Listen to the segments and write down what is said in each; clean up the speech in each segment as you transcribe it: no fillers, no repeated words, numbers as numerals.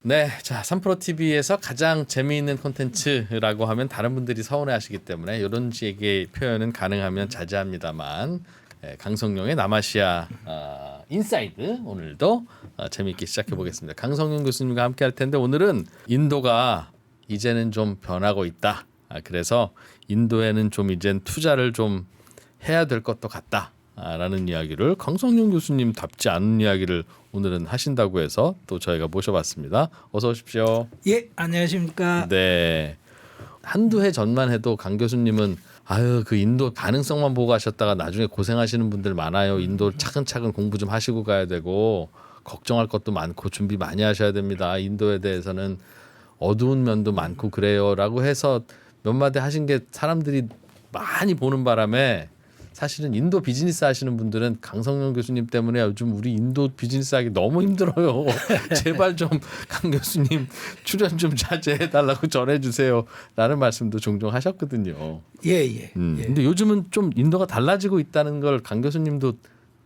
네, 자, 3프로TV에서 가장 재미있는 콘텐츠라고 하면 다른 분들이 서운해하시기 때문에 이런 식의 표현은 가능하면 자제합니다만, 강성용의 남아시아 인사이드 오늘도 재미있게 시작해 보겠습니다. 강성용 교수님과 함께 할 텐데 오늘은 인도가 이제는 좀 변하고 있다. 그래서 인도에는 좀 이젠 투자를 좀 해야 될 것도 같다. 라는 이야기를 강성용 교수님답지 않은 이야기를 오늘은 하신다고 해서 또 저희가 모셔봤습니다. 어서 오십시오. 예, 안녕하십니까. 네, 한두 해 전만 해도 강 교수님은 아유 그 인도 가능성만 보고 하셨다가 나중에 고생하시는 분들 많아요. 인도 차근차근 공부 좀 하시고 가야 되고 걱정할 것도 많고 준비 많이 하셔야 됩니다. 인도에 대해서는 어두운 면도 많고 그래요라고 해서 몇 마디 하신 게 사람들이 많이 보는 바람에 사실은 인도 비즈니스 하시는 분들은 강성용 교수님 때문에 요즘 우리 인도 비즈니스 하기 너무 힘들어요. 제발 좀 강 교수님 출연 좀 자제해 달라고 전해 주세요. 라는 말씀도 종종 하셨거든요. 예. 근데 요즘은 좀 인도가 달라지고 있다는 걸 강 교수님도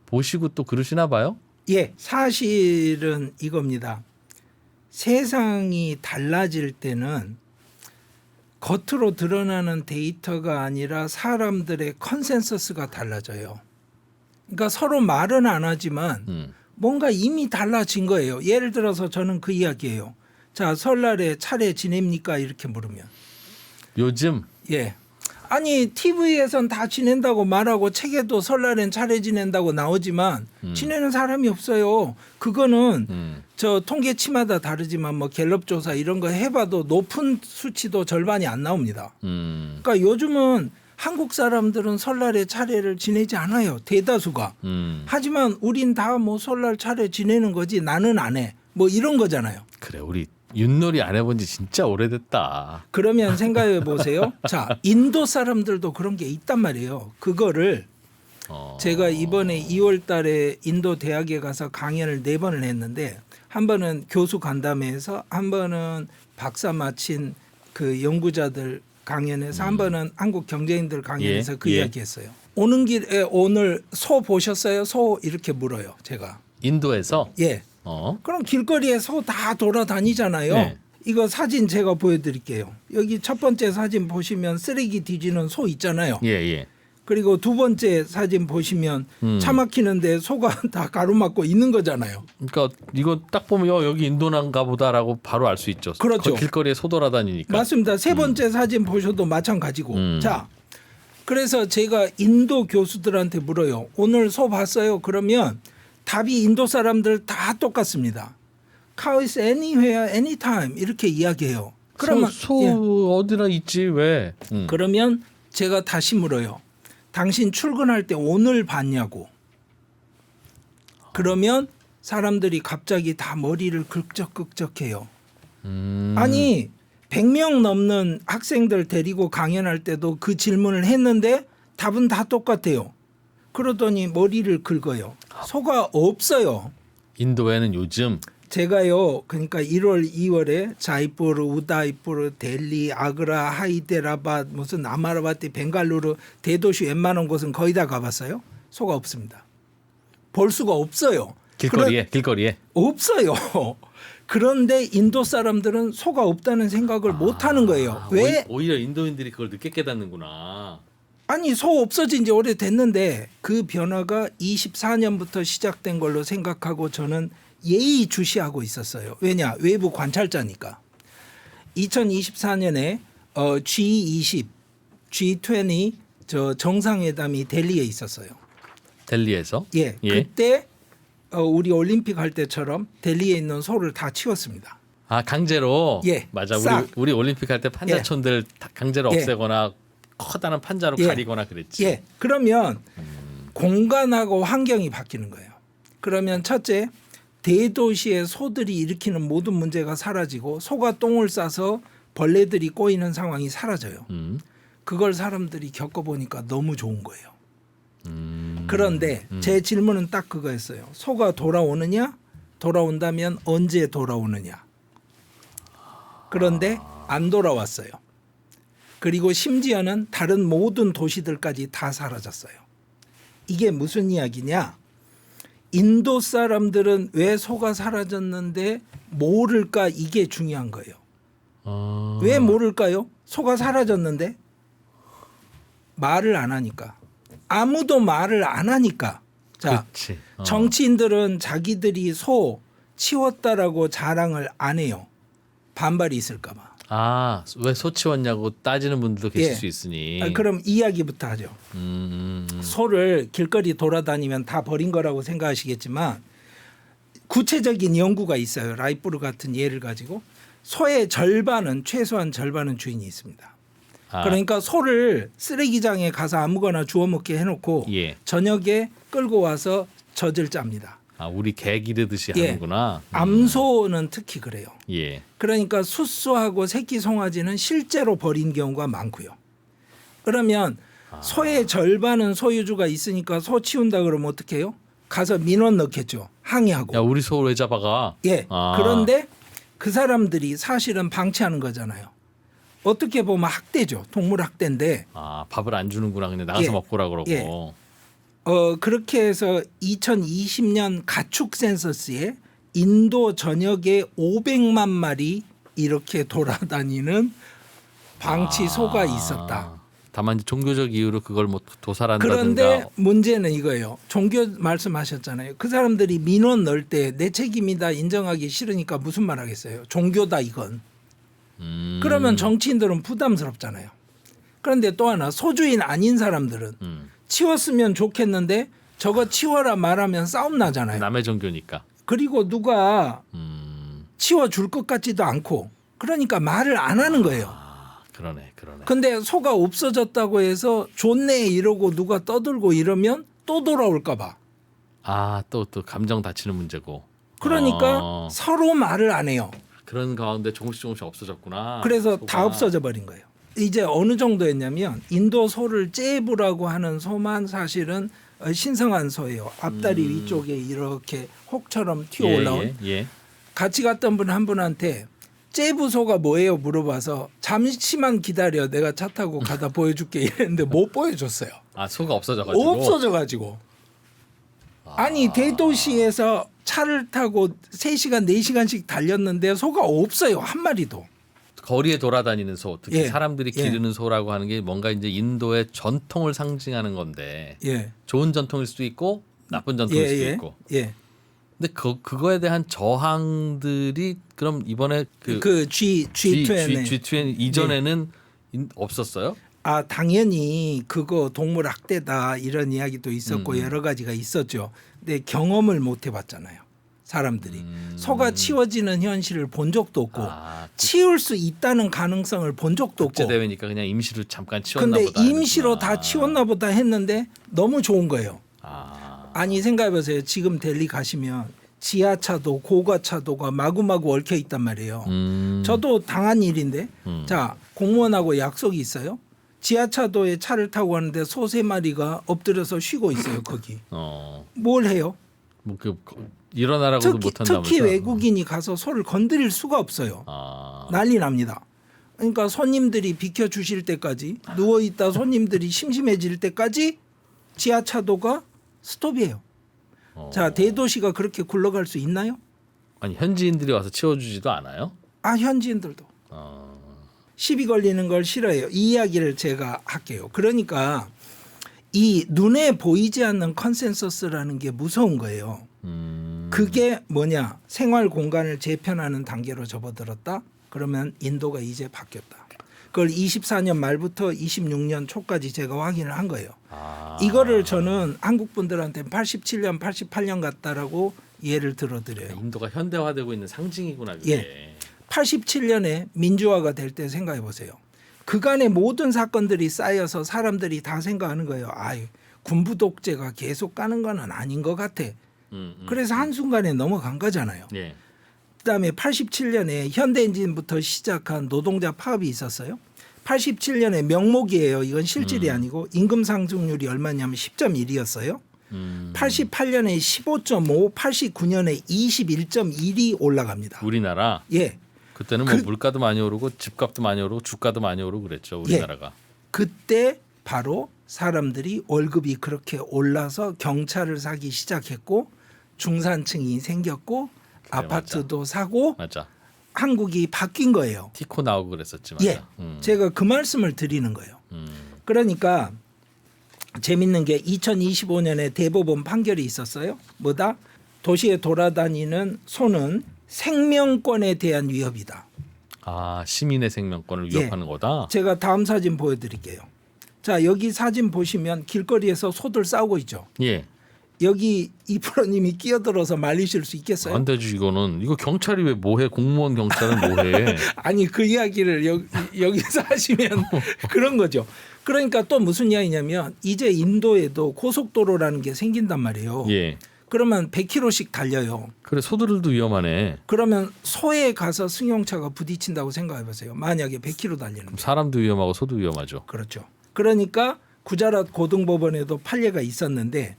보시고 또 그러시나 봐요? 예, 사실은 이겁니다. 세상이 달라질 때는 겉으로 드러나는 데이터가 아니라 사람들의 컨센서스가 달라져요. 그러니까 서로 말은 안 하지만 뭔가 이미 달라진 거예요. 예를 들어서 저는 그 이야기예요. 자, 설날에 차례 지냅니까? 이렇게 물으면. 요즘 예. 아니 TV에선 다 지낸다고 말하고 책에도 설날엔 차례 지낸다고 나오지만 지내는 사람이 없어요. 그거는 저 통계치마다 다르지만 뭐 갤럽 조사 이런 거 해봐도 높은 수치도 절반이 안 나옵니다. 그러니까 요즘은 한국 사람들은 설날에 차례를 지내지 않아요. 대다수가. 하지만 우린 다 뭐 설날 차례 지내는 거지 나는 안 해. 뭐 이런 거잖아요. 그래 우리 윷놀이 안 해본 지 진짜 오래됐다. 그러면 생각해 보세요. 자, 인도 사람들도 그런 게 있단 말이에요. 그거를 제가 이번에 2월 달에 인도 대학에 가서 강연을 4번을 했는데 한 번은 교수 간담회에서 한 번은 박사 마친 그 연구자들 강연에서 한 번은 한국 경제인들 강연에서 그 이야기 했어요. 오는 길에 오늘 소 보셨어요? 소 이렇게 물어요. 제가. 인도에서 예. 그럼 길거리에 소 다 돌아다니잖아요. 네. 이거 사진 제가 보여드릴게요. 여기 첫 번째 사진 보시면 쓰레기 뒤지는 소 있잖아요. 예. 그리고 두 번째 사진 보시면 차 막히는데 소가 다 가로막고 있는 거잖아요. 그러니까 이거 딱 보면 여기 인도난가 보다라고 바로 알 수 있죠. 그렇죠. 길거리에 소 돌아다니니까. 맞습니다. 세 번째 사진 보셔도 마찬가지고. 자, 그래서 제가 인도 교수들한테 물어요. 오늘 소 봤어요? 그러면 답이 인도 사람들 다 똑같습니다. Cow is anywhere, anytime 이렇게 이야기해요. 그러면 소 예. 어디나 있지 왜? 그러면 제가 다시 물어요. 당신 출근할 때 오늘 봤냐고. 그러면 사람들이 갑자기 다 머리를 긁적긁적해요. 아니 100명 넘는 학생들 데리고 강연할 때도 그 질문을 했는데 답은 다 똑같아요. 그러더니 머리를 긁어요. 소가 없어요. 인도에는 요즘 제가요. 그러니까 1월, 2월에 자이푸르, 우다이푸르, 델리, 아그라, 하이데라바드, 무슨 아마라바티, 벵갈루루 대도시 웬만한 곳은 거의 다 가봤어요. 소가 없습니다. 볼 수가 없어요. 길거리에 없어요. 그런데 인도 사람들은 소가 없다는 생각을 못 하는 거예요. 왜? 오히려 인도인들이 그걸 늦게 깨닫는구나. 아니 소 없어진 지 오래됐는데 그 변화가 24년부터 시작된 걸로 생각하고 저는 예의주시하고 있었어요. 왜냐? 외부 관찰자니까. 2024년에 G20, G20 저 정상회담이 델리에 있었어요. 델리에서? 예. 그때 우리 올림픽 할 때처럼 델리에 있는 소를 다 치웠습니다. 아 강제로? 예. 맞아. 싹. 우리 올림픽 할 때 판자촌들 다 강제로 없애거나 커다란 판자로 가리거나 그랬지. 예. 그러면 공간하고 환경이 바뀌는 거예요. 그러면 첫째 대도시의 소들이 일으키는 모든 문제가 사라지고 소가 똥을 싸서 벌레들이 꼬이는 상황이 사라져요. 그걸 사람들이 겪어보니까 너무 좋은 거예요. 그런데 제 질문은 딱 그거였어요. 소가 돌아오느냐? 돌아온다면 언제 돌아오느냐? 그런데 안 돌아왔어요. 그리고 심지어는 다른 모든 도시들까지 다 사라졌어요. 이게 무슨 이야기냐? 인도 사람들은 왜 소가 사라졌는데 모를까 이게 중요한 거예요. 왜 모를까요? 소가 사라졌는데 말을 안 하니까. 아무도 말을 안 하니까. 자, 그치. 정치인들은 자기들이 소 치웠다라고 자랑을 안 해요. 반발이 있을까 봐. 왜 소 치웠냐고 따지는 분들도 계실 예. 수 있으니. 그럼 이야기부터 하죠. 소를 길거리 돌아다니면 다 버린 거라고 생각하시겠지만 구체적인 연구가 있어요. 라이프루 같은 예를 가지고 소의 절반은 최소한 절반은 주인이 있습니다. 그러니까 소를 쓰레기장에 가서 아무거나 주워 먹게 해놓고 예. 저녁에 끌고 와서 젖을 짭니다. 우리 개 기르듯이 예. 하는구나. 암소는 특히 그래요. 예. 그러니까 숫소하고 새끼 송아지는 실제로 버린 경우가 많고요. 그러면 소의 절반은 소유주가 있으니까 소 치운다 그러면 어떻게 해요? 가서 민원 넣겠죠. 항의하고. 야, 우리 소 왜 잡아가? 예. 그런데 그 사람들이 사실은 방치하는 거잖아요. 어떻게 보면 학대죠. 동물 학대인데. 밥을 안 주는구나. 그냥 나가서 예. 먹고라 그러고. 예. 그렇게 해서 2020년 가축 센서스에 인도 전역에 500만 마리 이렇게 돌아다니는 방치 소가 있었다. 다만 종교적 이유로 그걸 뭐 도살한다든가. 그런데 문제는 이거예요. 종교 말씀하셨잖아요. 그 사람들이 민원 넣을 때 내 책임이다 인정하기 싫으니까 무슨 말 하겠어요. 종교다 이건. 그러면 정치인들은 부담스럽잖아요. 그런데 또 하나 소주인 아닌 사람들은 치웠으면 좋겠는데 저거 치워라 말하면 싸움 나잖아요. 남의 종교니까. 그리고 누가 치워줄 것 같지도 않고 그러니까 말을 안 하는 거예요. 그러네. 근데 소가 없어졌다고 해서 좋네 이러고 누가 떠들고 이러면 또 돌아올까 봐. 또 감정 다치는 문제고. 그러니까 서로 말을 안 해요. 그런 가운데 조금씩 없어졌구나. 그래서 소가. 다 없어져 버린 거예요. 이제 어느 정도였냐면 인도 소를 째부라고 하는 소만 사실은 신성한 소예요. 앞다리 위쪽에 이렇게 혹처럼 튀어 올라온. 예. 같이 갔던 분 한 분한테 째부소가 뭐예요 물어봐서 잠시만 기다려 내가 차 타고 가다 보여줄게 이랬는데 못 보여줬어요. 소가 없어져가지고. 없어져가지고. 아니 대도시에서 차를 타고 3시간 4시간씩 달렸는데 소가 없어요. 한 마리도. 거리에 돌아다니는 소, 특히 예. 사람들이 예. 기르는 소라고 하는 게 뭔가 이제 인도의 전통을 상징하는 건데 예. 좋은 전통일 수도 있고 나쁜 전통일 수도 있고. 예. 근데 그거에 대한 저항들이 그럼 이번에 그 G20 이전에는 없었어요? 당연히 그거 동물 학대다 이런 이야기도 있었고 여러 가지가 있었죠. 근데 경험을 못 해봤잖아요. 사람들이 소가 치워지는 현실을 본 적도 없고 치울 수 있다는 가능성을 본 적도 없고. 국제 대회니까 그냥 임시로 잠깐 치웠나 근데 보다. 임시로 다 치웠나 보다 했는데 너무 좋은 거예요. 아니 생각해보세요. 지금 델리 가시면 지하차도 고가차도가 마구마구 얽혀 있단 말이에요. 저도 당한 일인데 자 공무원하고 약속이 있어요. 지하차도에 차를 타고 가는데 소 3마리가 엎드려서 쉬고 있어요. 거기. 뭘 해요? 일어나라고도 못한다면서. 특히 외국인이 가서 소를 건드릴 수가 없어요. 난리 납니다. 그러니까 손님들이 비켜주실 때까지 누워있다 손님들이 심심해질 때까지 지하차도가 스톱이에요. 자 대도시가 그렇게 굴러갈 수 있나요? 아니 현지인들이 와서 치워주지도 않아요? 현지인들도. 시비 걸리는 걸 싫어해요. 이 이야기를 제가 할게요. 그러니까 이 눈에 보이지 않는 컨센서스라는 게 무서운 거예요. 그게 뭐냐? 생활 공간을 재편하는 단계로 접어들었다. 그러면 인도가 이제 바뀌었다. 그걸 24년 말부터 26년 초까지 제가 확인을 한 거예요. 이거를 저는 한국 분들한테 87년, 88년 같다라고 예를 들어드려요. 인도가 현대화되고 있는 상징이구나 그게. 예. 87년에 민주화가 될 때 생각해 보세요. 그간의 모든 사건들이 쌓여서 사람들이 다 생각하는 거예요. 군부 독재가 계속 가는 건 아닌 것 같아. 그래서 한순간에 넘어간 거잖아요. 예. 그다음에 87년에 현대엔진부터 시작한 노동자 파업이 있었어요. 87년에 명목이에요. 이건 실질이 아니고 임금 상승률이 얼마냐면 10.1이었어요. 88년에 15.5, 89년에 21.1이 올라갑니다. 우리나라. 예. 그때는 뭐 물가도 많이 오르고 집값도 많이 오르고 주가도 많이 오르고 그랬죠. 우리나라가. 그때 바로 사람들이 월급이 그렇게 올라서 경차를 사기 시작했고 중산층이 생겼고 아파트도 사고 맞아. 한국이 바뀐 거예요. 티코 나오고 그랬었지 맞아. 예, 제가 그 말씀을 드리는 거예요. 그러니까 재밌는 게 2025년에 대법원 판결이 있었어요. 뭐다? 도시에 돌아다니는 소는 생명권에 대한 위협이다. 아 시민의 생명권을 위협하는 거다. 제가 다음 사진 보여드릴게요. 자 여기 사진 보시면 길거리에서 소들 싸우고 있죠. 예. 여기 이프로님이 끼어들어서 말리실 수 있겠어요? 안 되지 이거는. 이거 경찰이 왜 뭐해? 공무원 경찰은 뭐해? 아니 그 이야기를 여기서 하시면 그런 거죠. 그러니까 또 무슨 이야기냐면 이제 인도에도 고속도로라는 게 생긴단 말이에요. 예. 그러면 100km씩 달려요. 그래 소들도 위험하네. 그러면 소에 가서 승용차가 부딪힌다고 생각해 보세요. 만약에 100km 달리는 그럼 사람도 위험하고 소도 위험하죠. 그렇죠. 그러니까 구자랏 고등법원에도 판례가 있었는데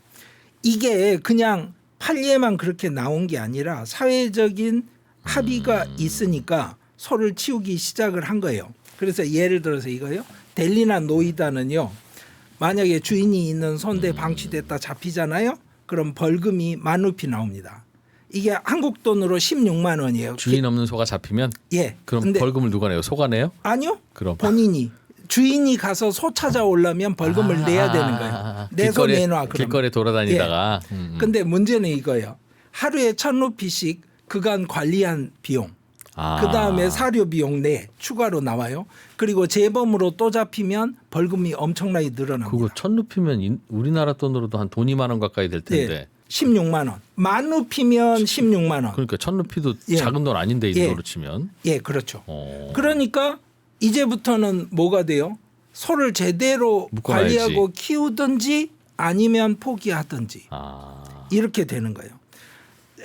이게 그냥 판례만 그렇게 나온 게 아니라 사회적인 합의가 있으니까 소를 치우기 시작을 한 거예요. 그래서 예를 들어서 이거요. 델리나 노이다는요. 만약에 주인이 있는 소인데 방치됐다 잡히잖아요. 그럼 벌금이 10,000루피 나옵니다. 이게 한국 돈으로 16만 원이에요. 주인 없는 소가 잡히면 예. 그럼 근데 벌금을 누가 내요? 소가 내요? 아니요. 그럼 본인이 주인이 가서 소 찾아오려면 벌금을 내야 되는 거예요. 내 소 내놔. 그러면. 길거리에 돌아다니다가. 근데 문제는 이거예요. 하루에 1,000루피씩 그간 관리한 비용. 그다음에 사료 비용 내 추가로 나와요. 그리고 재범으로 또 잡히면 벌금이 엄청나게 늘어납니다. 그거 1,000루피면 우리나라 돈으로도 한 돈 2만 원 가까이 될 텐데. 예, 16만 원. 10,000루피면 16만 원. 그러니까 1,000루피도 예. 작은 돈 아닌데 예. 인도로 치면. 예, 그렇죠. 어. 그러니까 이제부터는 뭐가 돼요? 소를 제대로 묶어놔야지. 관리하고 키우든지 아니면 포기하든지 이렇게 되는 거예요.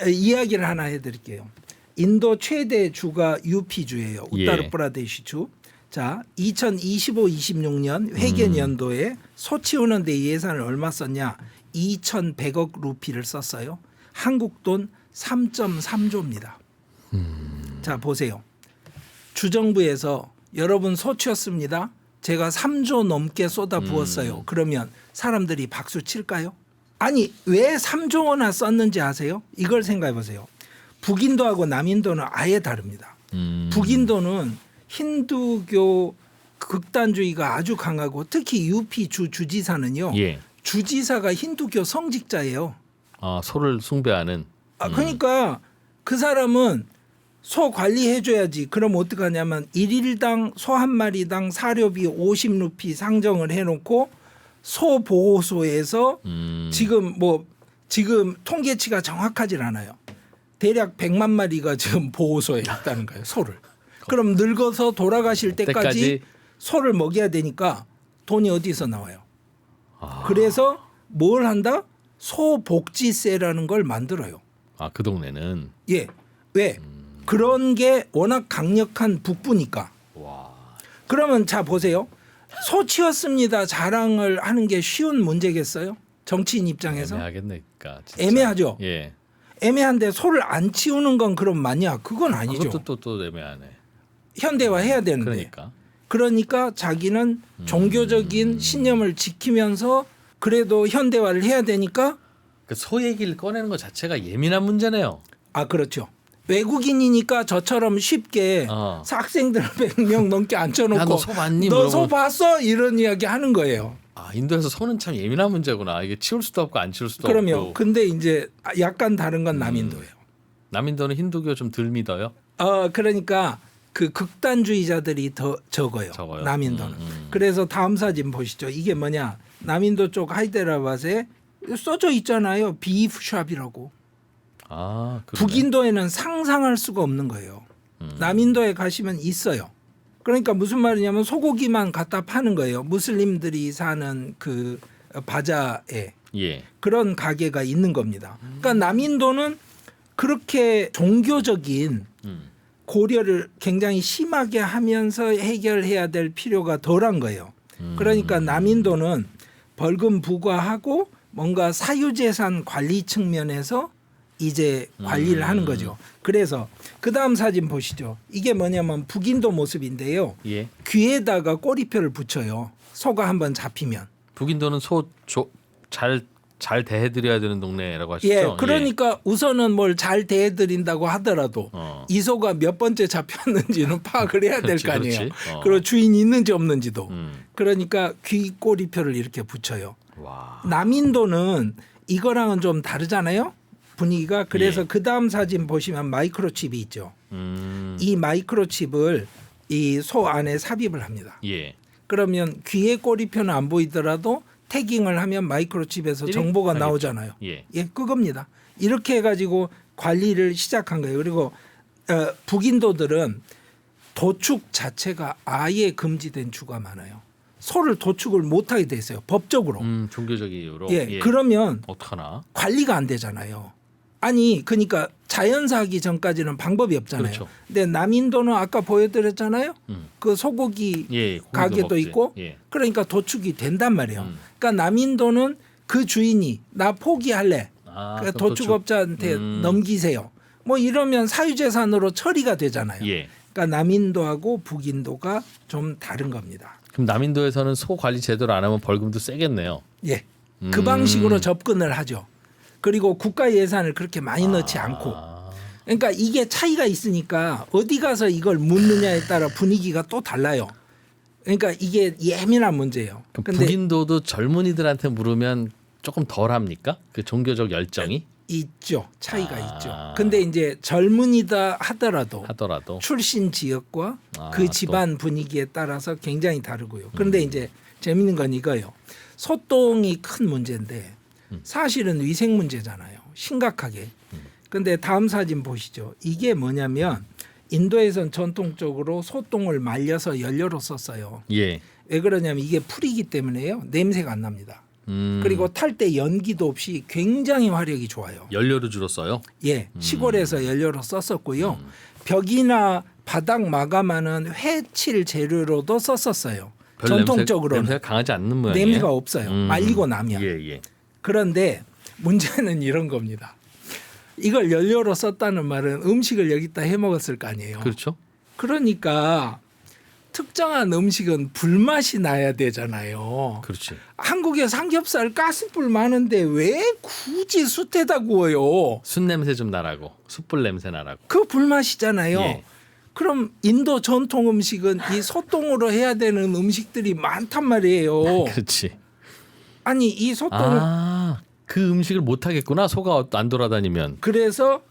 이야기를 하나 해드릴게요. 인도 최대 주가 UP주예요. 우타르프라데시주. 자, 2025-26년 회계연도에 소 치우는 데 예산을 얼마 썼냐? 2,100억 루피를 썼어요. 한국 돈 3.3조입니다. 자, 보세요. 주정부에서 여러분 소 치웠습니다. 제가 3조 넘게 쏟아 부었어요. 그러면 사람들이 박수 칠까요? 아니 왜 3조 원이나 썼는지 아세요? 이걸 생각해 보세요. 북인도하고 남인도는 아예 다릅니다. 북인도는 힌두교 극단주의가 아주 강하고 특히 UP 주지사는요. 예. 주지사가 힌두교 성직자예요. 소를 숭배하는. 그러니까 그 사람은 소 관리해줘야지. 그럼 어떡하냐면 1일당 소 한 마리당 사료비 50루피 상정을 해놓고 소 보호소에서 지금 통계치가 정확하질 않아요. 대략 100만 마리가 지금 보호소에 있다는 거예요. 소를. 그럼 늙어서 돌아가실 때까지 소를 먹여야 되니까 돈이 어디서 나와요. 그래서 뭘 한다? 소복지세라는 걸 만들어요. 그 동네는. 예. 왜? 그런 게 워낙 강력한 북부니까. 와. 그러면 자 보세요. 소 치웠습니다. 자랑을 하는 게 쉬운 문제겠어요? 정치인 입장에서? 애매하겠네. 그러니까 진짜. 애매하죠. 예. 애매한데 소를 안 치우는 건 그럼 맞냐? 그건 아니죠. 그것도 또 애매하네. 현대화해야 되는데. 그러니까 자기는 종교적인 신념을 지키면서 그래도 현대화를 해야 되니까. 소 얘기를 꺼내는 것 자체가 예민한 문제네요. 그렇죠. 외국인이니까 저처럼 쉽게 학생들 100명 넘게 앉혀놓고 너 소 봤니? 너 소 봤어? 이런 이야기 하는 거예요. 인도에서 소는 참 예민한 문제구나. 이게 치울 수도 없고 안 치울 수도 그럼요. 없고. 근데 이제 약간 다른 건 남인도예요. 남인도는 힌두교 좀 덜 믿어요? 그러니까 그 극단주의자들이 더 적어요. 남인도는. 그래서 다음 사진 보시죠. 이게 뭐냐? 남인도 쪽 하이데라바드에 써져 있잖아요. 비프샵이라고. 북인도에는 상상할 수가 없는 거예요. 남인도에 가시면 있어요. 그러니까 무슨 말이냐면 소고기만 갖다 파는 거예요. 무슬림들이 사는 그 바자에 그런 가게가 있는 겁니다. 그러니까 남인도는 그렇게 종교적인 고려를 굉장히 심하게 하면서 해결해야 될 필요가 덜한 거예요. 그러니까 남인도는 벌금 부과하고 뭔가 사유재산 관리 측면에서 이제 관리를 하는 거죠. 그래서 그 다음 사진 보시죠. 이게 뭐냐면 북인도 모습인데요. 귀에다가 꼬리표를 붙여요. 소가 한번 잡히면. 북인도는 소 잘 잘 대해드려야 되는 동네라고 하시죠. 예, 그러니까 우선은 뭘 잘 대해드린다고 하더라도 이소가 몇 번째 잡혔는지는 파악을 해야 될 거 아니에요. 그렇지. 그리고 주인이 있는지 없는지도. 음. 그러니까 귀꼬리표를 이렇게 붙여요. 와. 남인도는 이거랑은 좀 다르잖아요. 분위기가. 그래서 예. 그 다음 사진 보시면 마이크로칩이 있죠. 이 마이크로칩을 이 소 안에 삽입을 합니다. 예. 그러면 귀의 꼬리표는 안 보이더라도 태깅을 하면 마이크로칩에서 정보가 하겠죠. 나오잖아요. 예. 예, 그겁니다. 이렇게 해가지고 관리를 시작한 거예요. 그리고 북인도들은 도축 자체가 아예 금지된 주가 많아요. 소를 도축을 못하게 돼 있어요. 법적으로. 종교적 이유로. 예, 그러면 어떡하나? 관리가 안 되잖아요. 아니 그러니까 자연사하기 전까지는 방법이 없잖아요. 그렇죠. 근데 남인도는 아까 보여드렸잖아요. 그 소고기 예, 고기도 가게도 먹지. 있고 예. 그러니까 도축이 된단 말이에요. 그러니까 남인도는 그 주인이 나 포기할래. 아, 그러니까 그럼 도축업자한테 넘기세요. 뭐 이러면 사유재산으로 처리가 되잖아요. 예. 그러니까 남인도하고 북인도가 좀 다른 겁니다. 그럼 남인도에서는 소 관리 제대로 안 하면 벌금도 세겠네요. 예, 그 방식으로 접근을 하죠. 그리고 국가 예산을 그렇게 많이 넣지 않고. 그러니까 이게 차이가 있으니까 어디 가서 이걸 묻느냐에 따라 분위기가 또 달라요. 그러니까 이게 예민한 문제예요. 그럼 근데 북인도도 젊은이들한테 물으면 조금 덜 합니까? 그 종교적 열정이 있죠. 차이가 있죠. 근데 이제 젊은이다 하더라도 출신 지역과 그 집안 분위기에 따라서 굉장히 다르고요. 그런데 이제 재밌는 건 이거예요. 소똥이 큰 문제인데 사실은 위생 문제잖아요. 심각하게. 근데 다음 사진 보시죠. 이게 뭐냐면 인도에선 전통적으로 소똥을 말려서 연료로 썼어요. 예. 왜 그러냐면 이게 풀이기 때문에요. 냄새가 안 납니다. 그리고 탈 때 연기도 없이 굉장히 화력이 좋아요. 연료를 주로 써요? 예, 시골에서 연료로 썼었고요. 벽이나 바닥 마감하는 회칠 재료로도 썼었어요. 전통적으로는 냄새가 강하지 않는 모양이에요. 냄새가 없어요. 말리고 나면. 예. 그런데 문제는 이런 겁니다. 이걸 연료로 썼다는 말은 음식을 여기다 해 먹었을 거 아니에요. 그렇죠. 그러니까 특정한 음식은 불맛이 나야 되잖아요. 그렇지. 한국에 삼겹살 가스불 많은데 왜 굳이 숯에다 구워요? 숯 냄새 좀 나라고, 숯불 냄새 나라고. 그 불맛이잖아요. 예. 그럼 인도 전통 음식은 이 소똥으로 해야 되는 음식들이 많단 말이에요. 그렇지. 아니 이 소똥을 그 음식을 못 하겠구나. 소가 안 돌아다니면. 그래서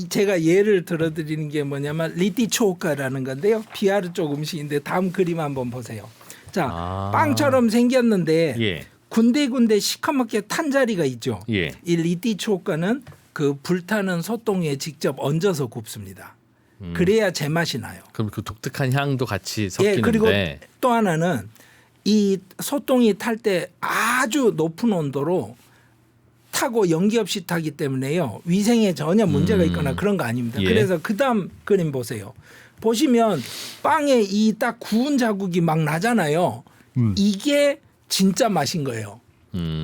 제가 예를 들어드리는 게 뭐냐면 리띠초카라는 건데요. 비하르 쪽 음식인데 다음 그림 한번 보세요. 자, 빵처럼 생겼는데 예. 군데군데 시커멓게 탄 자리가 있죠. 예. 이 리띠초카는 그 불타는 소똥에 직접 얹어서 굽습니다. 그래야 제맛이 나요. 그럼 그 독특한 향도 같이 예, 섞이는데. 그리고 또 하나는 이 소똥이 탈 때 아주 높은 온도로 타고 연기 없이 타기 때문에요. 위생에 전혀 문제가 있거나 그런 거 아닙니다. 예. 그래서 그다음 그림 보세요. 보시면 빵에 이 딱 구운 자국이 막 나잖아요. 이게 진짜 맛인 거예요.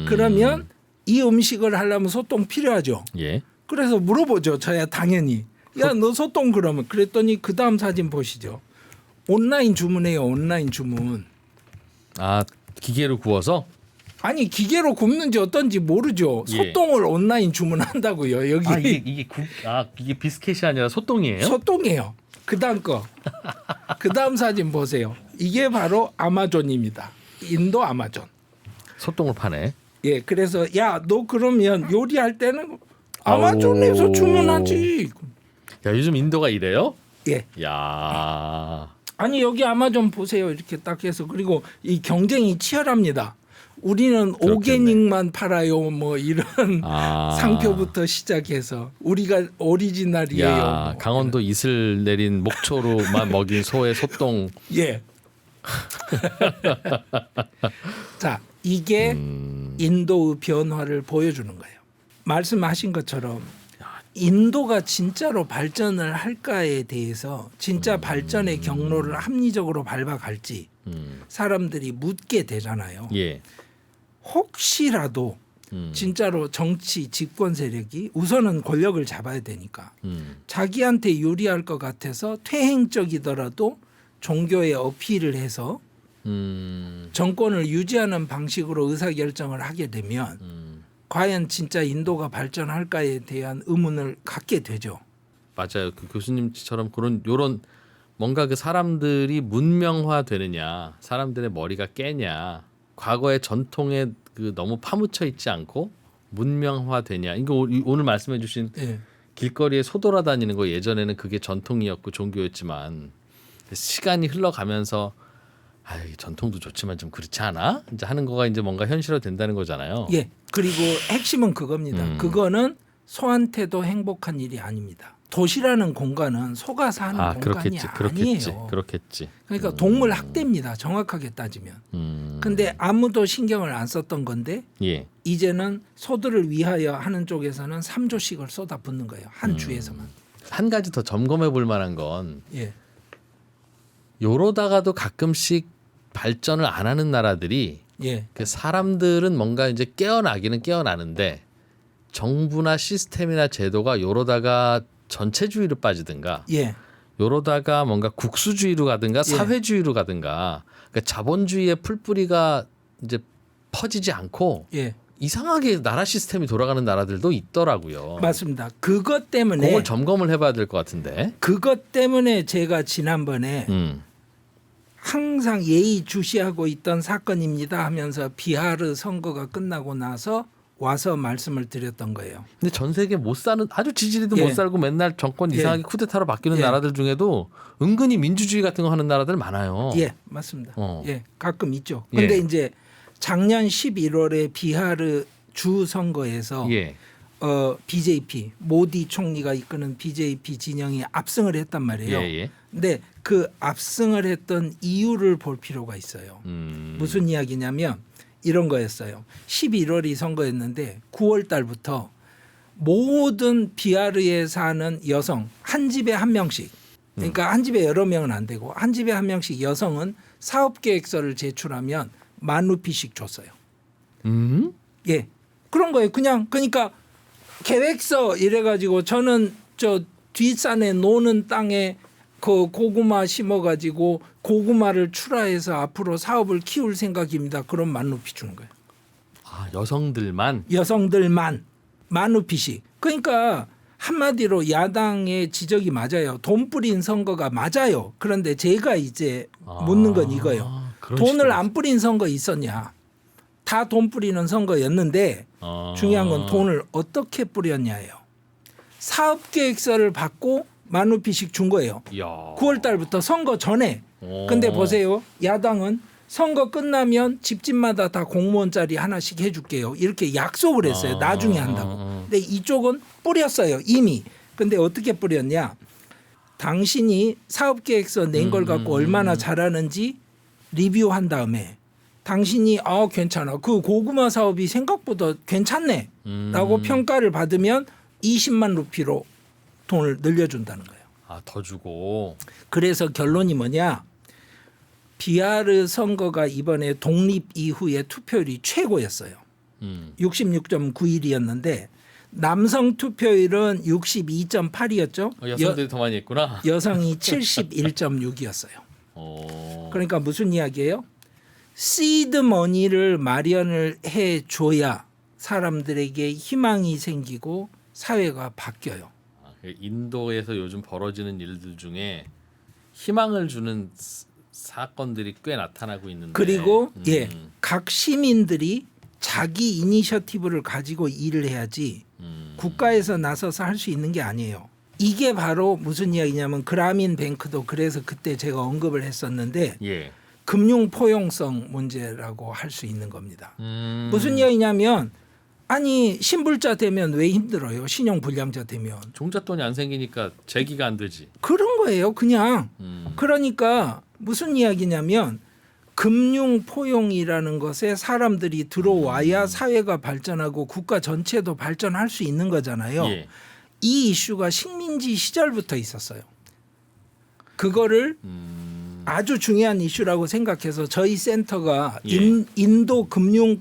그러면 이 음식을 하려면 소똥 필요하죠. 예. 그래서 물어보죠. 저야 당연히. 야, 너 소똥 그러면. 그랬더니 그다음 사진 보시죠. 온라인 주문해요. 온라인 주문. 기계로 구워서? 아니 기계로 굽는지 어떤지 모르죠. 예. 소똥을 온라인 주문한다고요. 여기 이게 비스켓이 아니라 소똥이에요? 소똥이에요. 그다음 거. 그다음 사진 보세요. 이게 바로 아마존입니다. 인도 아마존. 소똥을 파네. 예, 그래서 야, 너 그러면 요리할 때는 아마존에서 주문하지. 야, 요즘 인도가 이래요? 예. 야. 아니 여기 아마존 보세요. 이렇게 딱 해서 그리고 이 경쟁이 치열합니다. 우리는 그렇겠네. 오게닉만 팔아요. 뭐 이런 상표부터 시작해서 우리가 오리지널이에요. 야, 뭐. 강원도 이슬 내린 목초로만 먹인 소의 소똥. 예. 자, 이게 인도의 변화를 보여주는 거예요. 말씀하신 것처럼 인도가 진짜로 발전을 할까에 대해서 진짜 발전의 경로를 합리적으로 밟아갈지 사람들이 묻게 되잖아요. 예. 혹시라도 진짜로 정치 집권 세력이 우선은 권력을 잡아야 되니까 자기한테 유리할 것 같아서 퇴행적이더라도 종교에 어필을 해서 정권을 유지하는 방식으로 의사결정을 하게 되면 과연 진짜 인도가 발전할까에 대한 의문을 갖게 되죠. 맞아요. 그 교수님처럼 그런 요런 뭔가 그 사람들이 문명화 되느냐, 사람들의 머리가 깨냐, 과거의 전통에 그 너무 파묻혀 있지 않고 문명화 되냐. 이거 오늘 말씀해주신 예. 길거리에 소 돌아다니는 거 예전에는 그게 전통이었고 종교였지만 시간이 흘러가면서 이 전통도 좋지만 좀 그렇지 않아? 이제 하는 거가 이제 뭔가 현실화 된다는 거잖아요. 예. 그리고 핵심은 그겁니다. 그거는 소한테도 행복한 일이 아닙니다. 도시라는 공간은 소가 사는 공간이 아니에요. 그렇겠지. 그러니까 동물 학대입니다. 정확하게 따지면. 근데 아무도 신경을 안 썼던 건데 예. 이제는 소들을 위하여 하는 쪽에서는 3조씩을 쏟아붓는 거예요. 한 주에서만. 한 가지 더 점검해 볼 만한 건 예. 요러다가도 가끔씩 발전을 안 하는 나라들이 예. 그 사람들은 뭔가 이제 깨어나기는 깨어나는데 정부나 시스템이나 제도가 요러다가 전체주의로 빠지든가 예. 요러다가 뭔가 국수주의로 가든가 사회주의로 가든가 그러니까 자본주의의 풀뿌리가 이제 퍼지지 않고 예. 이상하게 나라 시스템이 돌아가는 나라들도 있더라고요. 맞습니다. 그것 때문에 그걸 점검을 해봐야 될 것 같은데. 그것 때문에 제가 지난번에 항상 예의주시하고 있던 사건입니다 하면서 비하르 선거가 끝나고 나서 와서 말씀을 드렸던 거예요. 근데 전 세계 못 사는 아주 지지리도 예. 못 살고 맨날 정권 이상하게 쿠데타로 바뀌는 나라들 중에도 은근히 민주주의 같은 거 하는 나라들 많아요. 예, 맞습니다. 어. 예, 가끔 있죠. 근데 예. 이제 작년 11월에 비하르 주 선거에서 예. BJP 모디 총리가 이끄는 BJP 진영이 압승을 했단 말이에요. 예. 근데 그 압승을 했던 이유를 볼 필요가 있어요. 무슨 이야기냐면 이런 거였어요. 11월이 선거였는데 9월 달부터 모든 비하르에 사는 여성 한 집에 한 명씩 그러니까 한 집에 여러 명은 안 되고 한 집에 한 명씩 여성은 사업 계획서를 제출하면 10,000루피씩 줬어요. 예. 그런 거예요. 그냥 그러니까 계획서 이래 가지고 저는 저 뒷산에 노는 땅에 그 고구마 심어 가지고 고구마를 출하해서 앞으로 사업을 키울 생각입니다. 그럼 10,000루피 주는 거예요. 아, 여성들만. 여성들만 10,000루피씩. 그러니까 한마디로 야당의 지적이 맞아요. 돈 뿌린 선거가 맞아요. 그런데 제가 이제 묻는 건 이거예요. 돈을 안 뿌린 선거 있었냐? 다 돈 뿌리는 선거였는데 중요한 건 돈을 어떻게 뿌렸냐예요. 사업 계획서를 받고 10,000루피씩 준 거예요. 이야. 9월 달부터 선거 전에. 근데 보세요. 야당은 선거 끝나면 집집마다 다 공무원 자리 하나씩 해줄게요. 이렇게 약속을 했어요. 나중에 한다고. 근데 이쪽은 뿌렸어요. 이미. 근데 어떻게 뿌렸냐. 당신이 사업계획서 낸 걸 갖고 얼마나 잘하는지 리뷰한 다음에 당신이 괜찮아. 그 고구마 사업이 생각보다 괜찮네. 라고 평가를 받으면 20만 루피로 돈을 늘려준다는 거예요. 아, 더 주고. 그래서 결론이 뭐냐. 비하르 선거가 이번에 독립 이후에 투표율이 최고였어요. 66.91이었는데 남성 투표율은 62.8이었죠. 여성들이 더 많이 했구나. 여성이 71.6이었어요. 그러니까 무슨 이야기예요? 시드 머니를 마련을 해줘야 사람들에게 희망이 생기고 사회가 바뀌어요. 인도에서 요즘 벌어지는 일들 중에 희망을 주는 사건들이 꽤 나타나고 있는데 그리고 각 시민들이 자기 이니셔티브를 가지고 일을 해야지 국가에서 나서서 할 수 있는 게 아니에요. 이게 바로 무슨 이야기냐면 그라민 뱅크도 그래서 그때 제가 언급을 했었는데 금융 포용성 문제라고 할 수 있는 겁니다. 무슨 이야기냐면 아니 신불자 되면 왜 힘들어요? 신용 불량자 되면. 종잣돈이 안 생기니까 재기가 안 되지. 그런 거예요. 그냥. 그러니까 무슨 이야기냐면 금융 포용이라는 것에 사람들이 들어와야 사회가 발전하고 국가 전체도 발전할 수 있는 거잖아요. 이 이슈가 식민지 시절부터 있었어요. 그거를 아주 중요한 이슈라고 생각해서 저희 센터가 인도 금융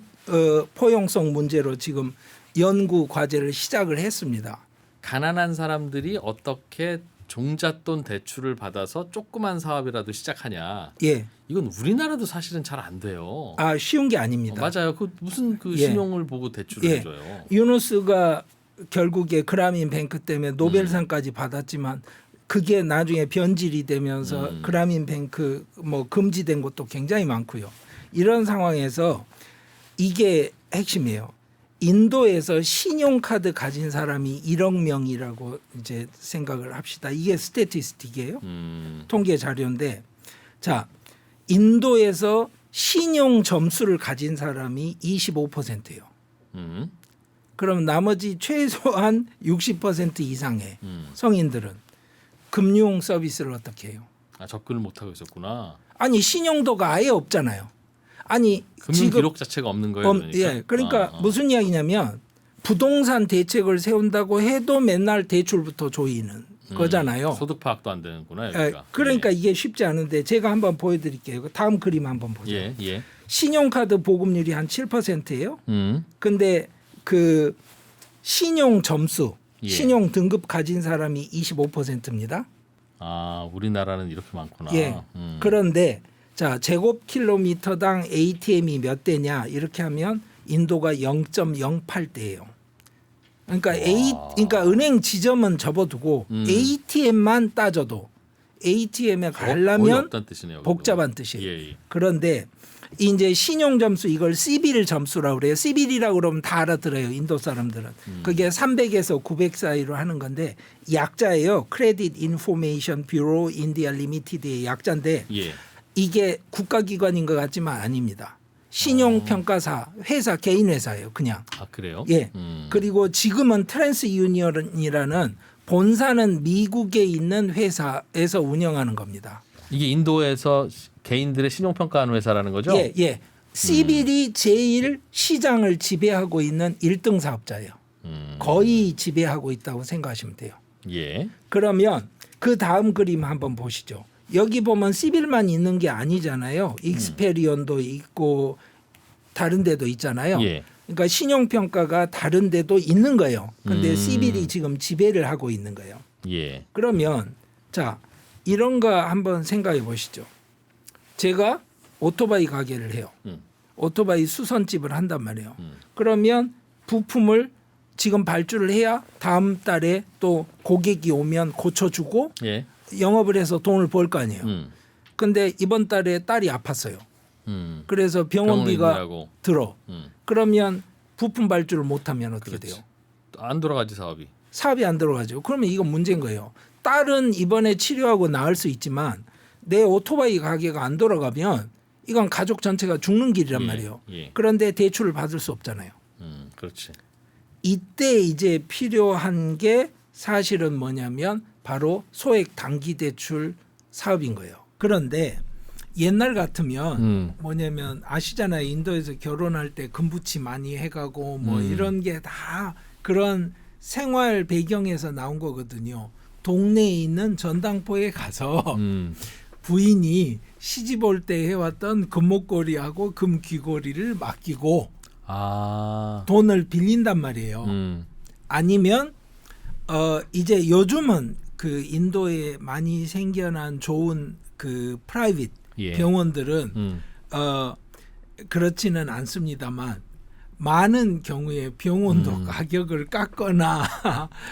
포용성 문제로 지금 연구 과제를 시작을 했습니다. 가난한 사람들이 어떻게 종잣돈 대출을 받아서 조그만 사업이라도 시작하냐. 예. 이건 우리나라도 사실은 잘 안 돼요. 아, 쉬운 게 아닙니다. 맞아요. 그 무슨 그 예. 신용을 보고 대출을 예. 해줘요. 유누스가 결국에 그라민 뱅크 때문에 노벨상까지 받았지만 그게 나중에 변질이 되면서 그라민 뱅크 뭐 금지된 것도 굉장히 많고요. 이런 상황에서 이게 핵심이에요. 인도에서 신용카드 가진 사람이 1억 명이라고 이제 생각을 합시다. 이게 스태티스틱이에요. 통계 자료인데, 자, 인도에서 신용 점수를 가진 사람이 25%예요. 그럼 나머지 최소한 60% 이상의 성인들은 금융 서비스를 어떻게 해요? 아, 접근을 못 하고 있었구나. 아니, 신용도가 아예 없잖아요. 아니, 금융 지금 기록 자체가 없는 거예요. 그러니까. 예, 그러니까 무슨 이야기냐면 부동산 대책을 세운다고 해도 맨날 대출부터 조이는 거잖아요. 소득 파악도 안 되는구나. 예, 여기가. 그러니까 이게 쉽지 않은데 제가 한번 보여드릴게요. 다음 그림 한번 보세요. 예, 예. 신용카드 보급률이 한 7%예요. 음. 근데 그 신용 점수, 예. 신용 등급 가진 사람이 25%입니다. 아, 우리나라는 이렇게 많구나. 예. 그런데 자, 제곱킬로미터당 ATM이 몇 대냐 이렇게 하면 인도가 0.08대예요. 그러니까 그러니까 은행 지점은 접어두고 ATM만 따져도 ATM에 거의 가려면 없다는 뜻이네요. 복잡한 뜻이에요. 예, 예. 그런데 이제 신용 점수 이걸 시빌 점수라고 그래요. 시빌이라고 그러면 다 알아들어요. 인도 사람들은. 그게 300에서 900 사이로 하는 건데 약자예요. 크레딧 인포메이션 뷰로 인디아 리미티드의 약자인데 예. 이게 국가기관인 것 같지만 아닙니다. 신용평가사 회사 개인 회사예요. 그냥. 아, 그래요? 예. 그리고 지금은 트랜스 유니언이라는 본사는 미국에 있는 회사에서 운영하는 겁니다. 이게 인도에서 개인들의 신용평가하는 회사라는 거죠? 예, 예. 시빌이 제일 시장을 지배하고 있는 1등 사업자예요. 거의 지배하고 있다고 생각하시면 돼요. 예. 그러면 그 다음 그림 한번 보시죠. 여기 보면 시빌만 있는 게 아니잖아요. 익스페리온도 있고 다른 데도 있잖아요. 예. 그러니까 신용평가가 다른 데도 있는 거예요. 근데 시빌이 지금 지배를 하고 있는 거예요. 예. 그러면 자, 이런 거 한번 생각해 보시죠. 제가 오토바이 가게를 해요. 오토바이 수선집을 한단 말이에요. 그러면 부품을 지금 발주를 해야 다음 달에 또 고객이 오면 고쳐주고 예. 영업을 해서 돈을 벌 거 아니에요. 근데 이번 달에 딸이 아팠어요. 그래서 병원비가 병원이라고. 들어. 그러면 부품 발주를 못하면 어떻게 그렇지. 돼요? 안 돌아가지 사업이. 사업이 안 들어가죠. 그러면 이건 문제인 거예요. 딸은 이번에 치료하고 나을 수 있지만 내 오토바이 가게가 안 돌아가면 이건 가족 전체가 죽는 길이란 예, 말이에요. 예. 그런데 대출을 받을 수 없잖아요. 그렇지. 이때 이제 필요한 게 사실은 뭐냐면 바로 소액 단기 대출 사업인 거예요. 그런데 옛날 같으면 뭐냐면 아시잖아요. 인도에서 결혼할 때 금부치 많이 해가고 뭐 이런 게 다 그런 생활 배경에서 나온 거거든요. 동네에 있는 전당포에 가서 부인이 시집 올 때 해왔던 금목걸이하고 금귀걸이를 맡기고 돈을 빌린단 말이에요. 아니면 이제 요즘은 그 인도에 많이 생겨난 좋은 그 프라이빗 예. 병원들은 그렇지는 않습니다만 많은 경우에 병원도 가격을 깎거나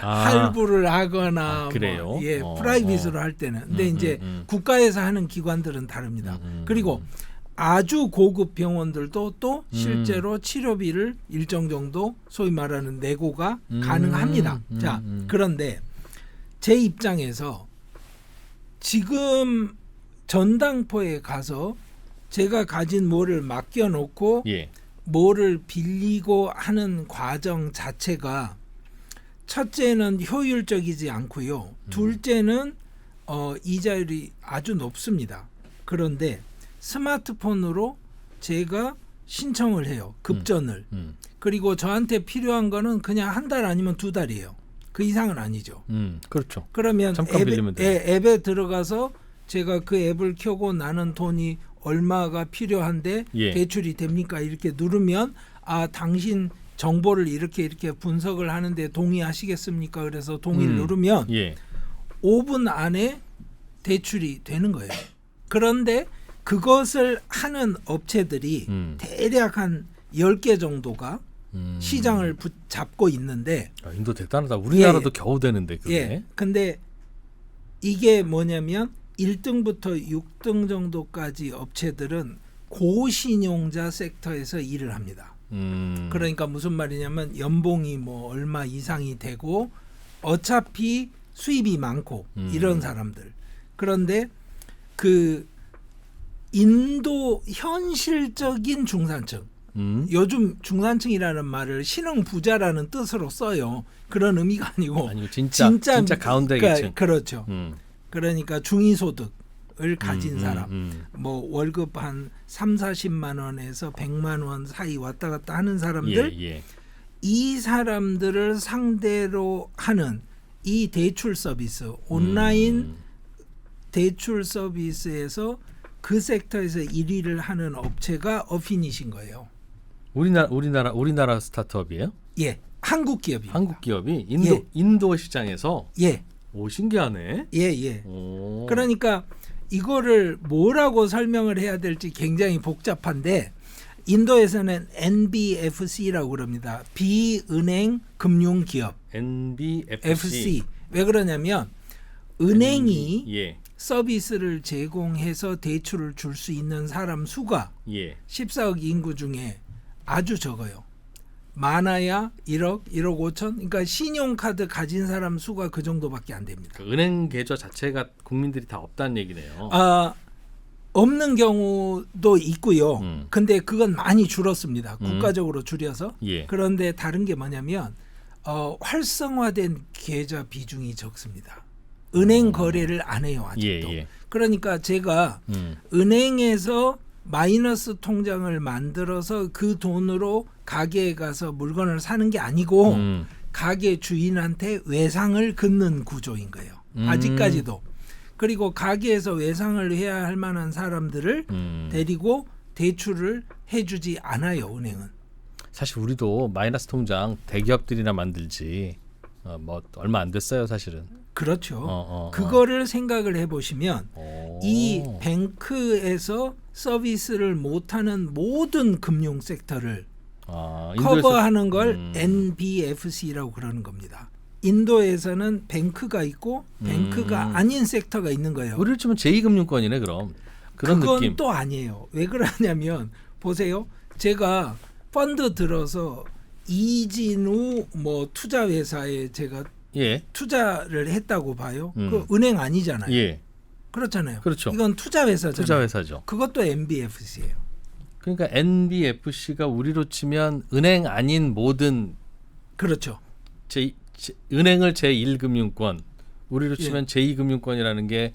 할부를 하거나 그래요? 뭐, 예, 프라이빗으로 할 때는 근데 이제 국가에서 하는 기관들은 다릅니다. 그리고 아주 고급 병원들도 또 실제로 치료비를 일정 정도 소위 말하는 내고가 가능합니다. 자, 그런데 제 입장에서 지금 전당포에 가서 제가 가진 뭐를 맡겨놓고 예. 뭐를 빌리고 하는 과정 자체가 첫째는 효율적이지 않고요. 둘째는 이자율이 아주 높습니다. 그런데 스마트폰으로 제가 신청을 해요. 급전을. 그리고 저한테 필요한 거는 그냥 한 달 아니면 2달이에요. 그 이상은 아니죠. 그렇죠. 그러면 잠깐 빌리면 돼요. 앱에 들어가서 제가 그 앱을 켜고 나는 돈이 얼마가 필요한데 예. 대출이 됩니까? 이렇게 누르면 당신 정보를 이렇게 분석을 하는데 동의하시겠습니까? 그래서 동의를 누르면 예. 5분 안에 대출이 되는 거예요. 그런데 그것을 하는 업체들이 대략 한 10개 정도가 시장을 잡고 있는데 인도 대단하다. 우리나라도 예, 겨우 되는데 그게. 예. 근데 이게 뭐냐면 1등부터 6등 정도까지 업체들은 고신용자 섹터에서 일을 합니다. 그러니까 무슨 말이냐면 연봉이 뭐 얼마 이상이 되고 어차피 수입이 많고 이런 사람들. 그런데 그 인도 현실적인 중산층. 요즘 중산층이라는 말을 신흥 부자라는 뜻으로 써요. 그런 의미가 아니고 진짜 가운데 계층. 그렇죠. 그러니까 중위소득을 가진 사람, 뭐 월급 한 3, 40만 원에서 100만 원 사이 왔다 갔다 하는 사람들, 이 사람들을 상대로 하는 이 대출 서비스, 온라인 대출 서비스에서 그 섹터에서 1위를 하는 업체가 어피닛인 거예요. 우리나라 스타트업이에요? 예, 한국 기업입니다. 한국 기업이 예. 인도 시장에서 예, 오 신기하네. 예. 오. 그러니까 이거를 뭐라고 설명을 해야 될지 굉장히 복잡한데 인도에서는 NBFC라고 그럽니다. 비은행 금융기업. NBFC. 왜 그러냐면 은행이 예. 서비스를 제공해서 대출을 줄 수 있는 사람 수가 예. 14억 인구 중에 아주 적어요. 많아야 1억 5천. 그러니까 신용카드 가진 사람 수가 그 정도밖에 안 됩니다. 그 은행 계좌 자체가 국민들이 다 없다는 얘기네요. 없는 경우도 있고요. 근데 그건 많이 줄었습니다. 국가적으로 줄여서. 예. 그런데 다른 게 뭐냐면 활성화된 계좌 비중이 적습니다. 은행 거래를 안 해요 아직도. 예. 그러니까 제가 은행에서 마이너스 통장을 만들어서 그 돈으로 가게에 가서 물건을 사는 게 아니고 가게 주인한테 외상을 긋는 구조인 거예요. 아직까지도. 그리고 가게에서 외상을 해야 할 만한 사람들을 데리고 대출을 해주지 않아요 은행은. 사실 우리도 마이너스 통장 대기업들이나 만들지 뭐 얼마 안 됐어요 사실은. 그렇죠. 그거를 생각을 해보시면 이 뱅크에서 서비스를 못하는 모든 금융 섹터를 커버하는 걸 NBFC라고 그러는 겁니다. 인도에서는 뱅크가 있고 뱅크가 아닌 섹터가 있는 거예요. 우리를 치면 제2금융권이네 그럼. 그런 그건 느낌. 또 아니에요. 왜 그러냐면 보세요. 제가 펀드 들어서 이진우 뭐 투자 회사에 제가 예. 투자를 했다고 봐요. 그 은행 아니잖아요. 예. 그렇잖아요. 그렇죠. 이건 투자 회사잖아요. 투자 회사죠. 그것도 NBFC예요. 그러니까 NBFC가 우리로 치면 은행 아닌 모든 그렇죠. 은행을 제1금융권, 우리로 치면 제2금융권이라는 게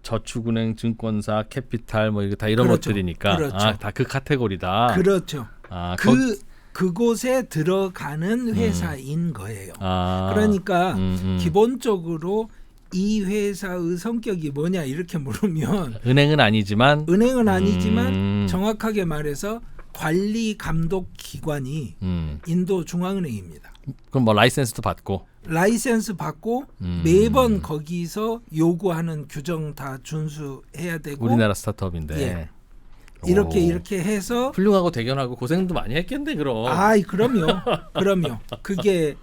저축은행, 증권사, 캐피탈 뭐 이거 다 이런 그렇죠. 것들이니까 그렇죠. 다 그 카테고리다. 그렇죠. 그곳에 들어가는 음. 회사인 거예요. 그러니까 기본적으로 이 회사의 성격이 뭐냐 이렇게 물으면 은행은 아니지만 정확하게 말해서 관리 감독 기관이 인도 중앙은행입니다. 그럼 뭐 라이센스도 받고 라이센스 받고 매번 거기서 요구하는 규정 다 준수해야 되고 우리나라 스타트업인데 예. 이렇게 해서 훌륭하고 대견하고 고생도 많이 했겠네 그럼. 그럼요. 그게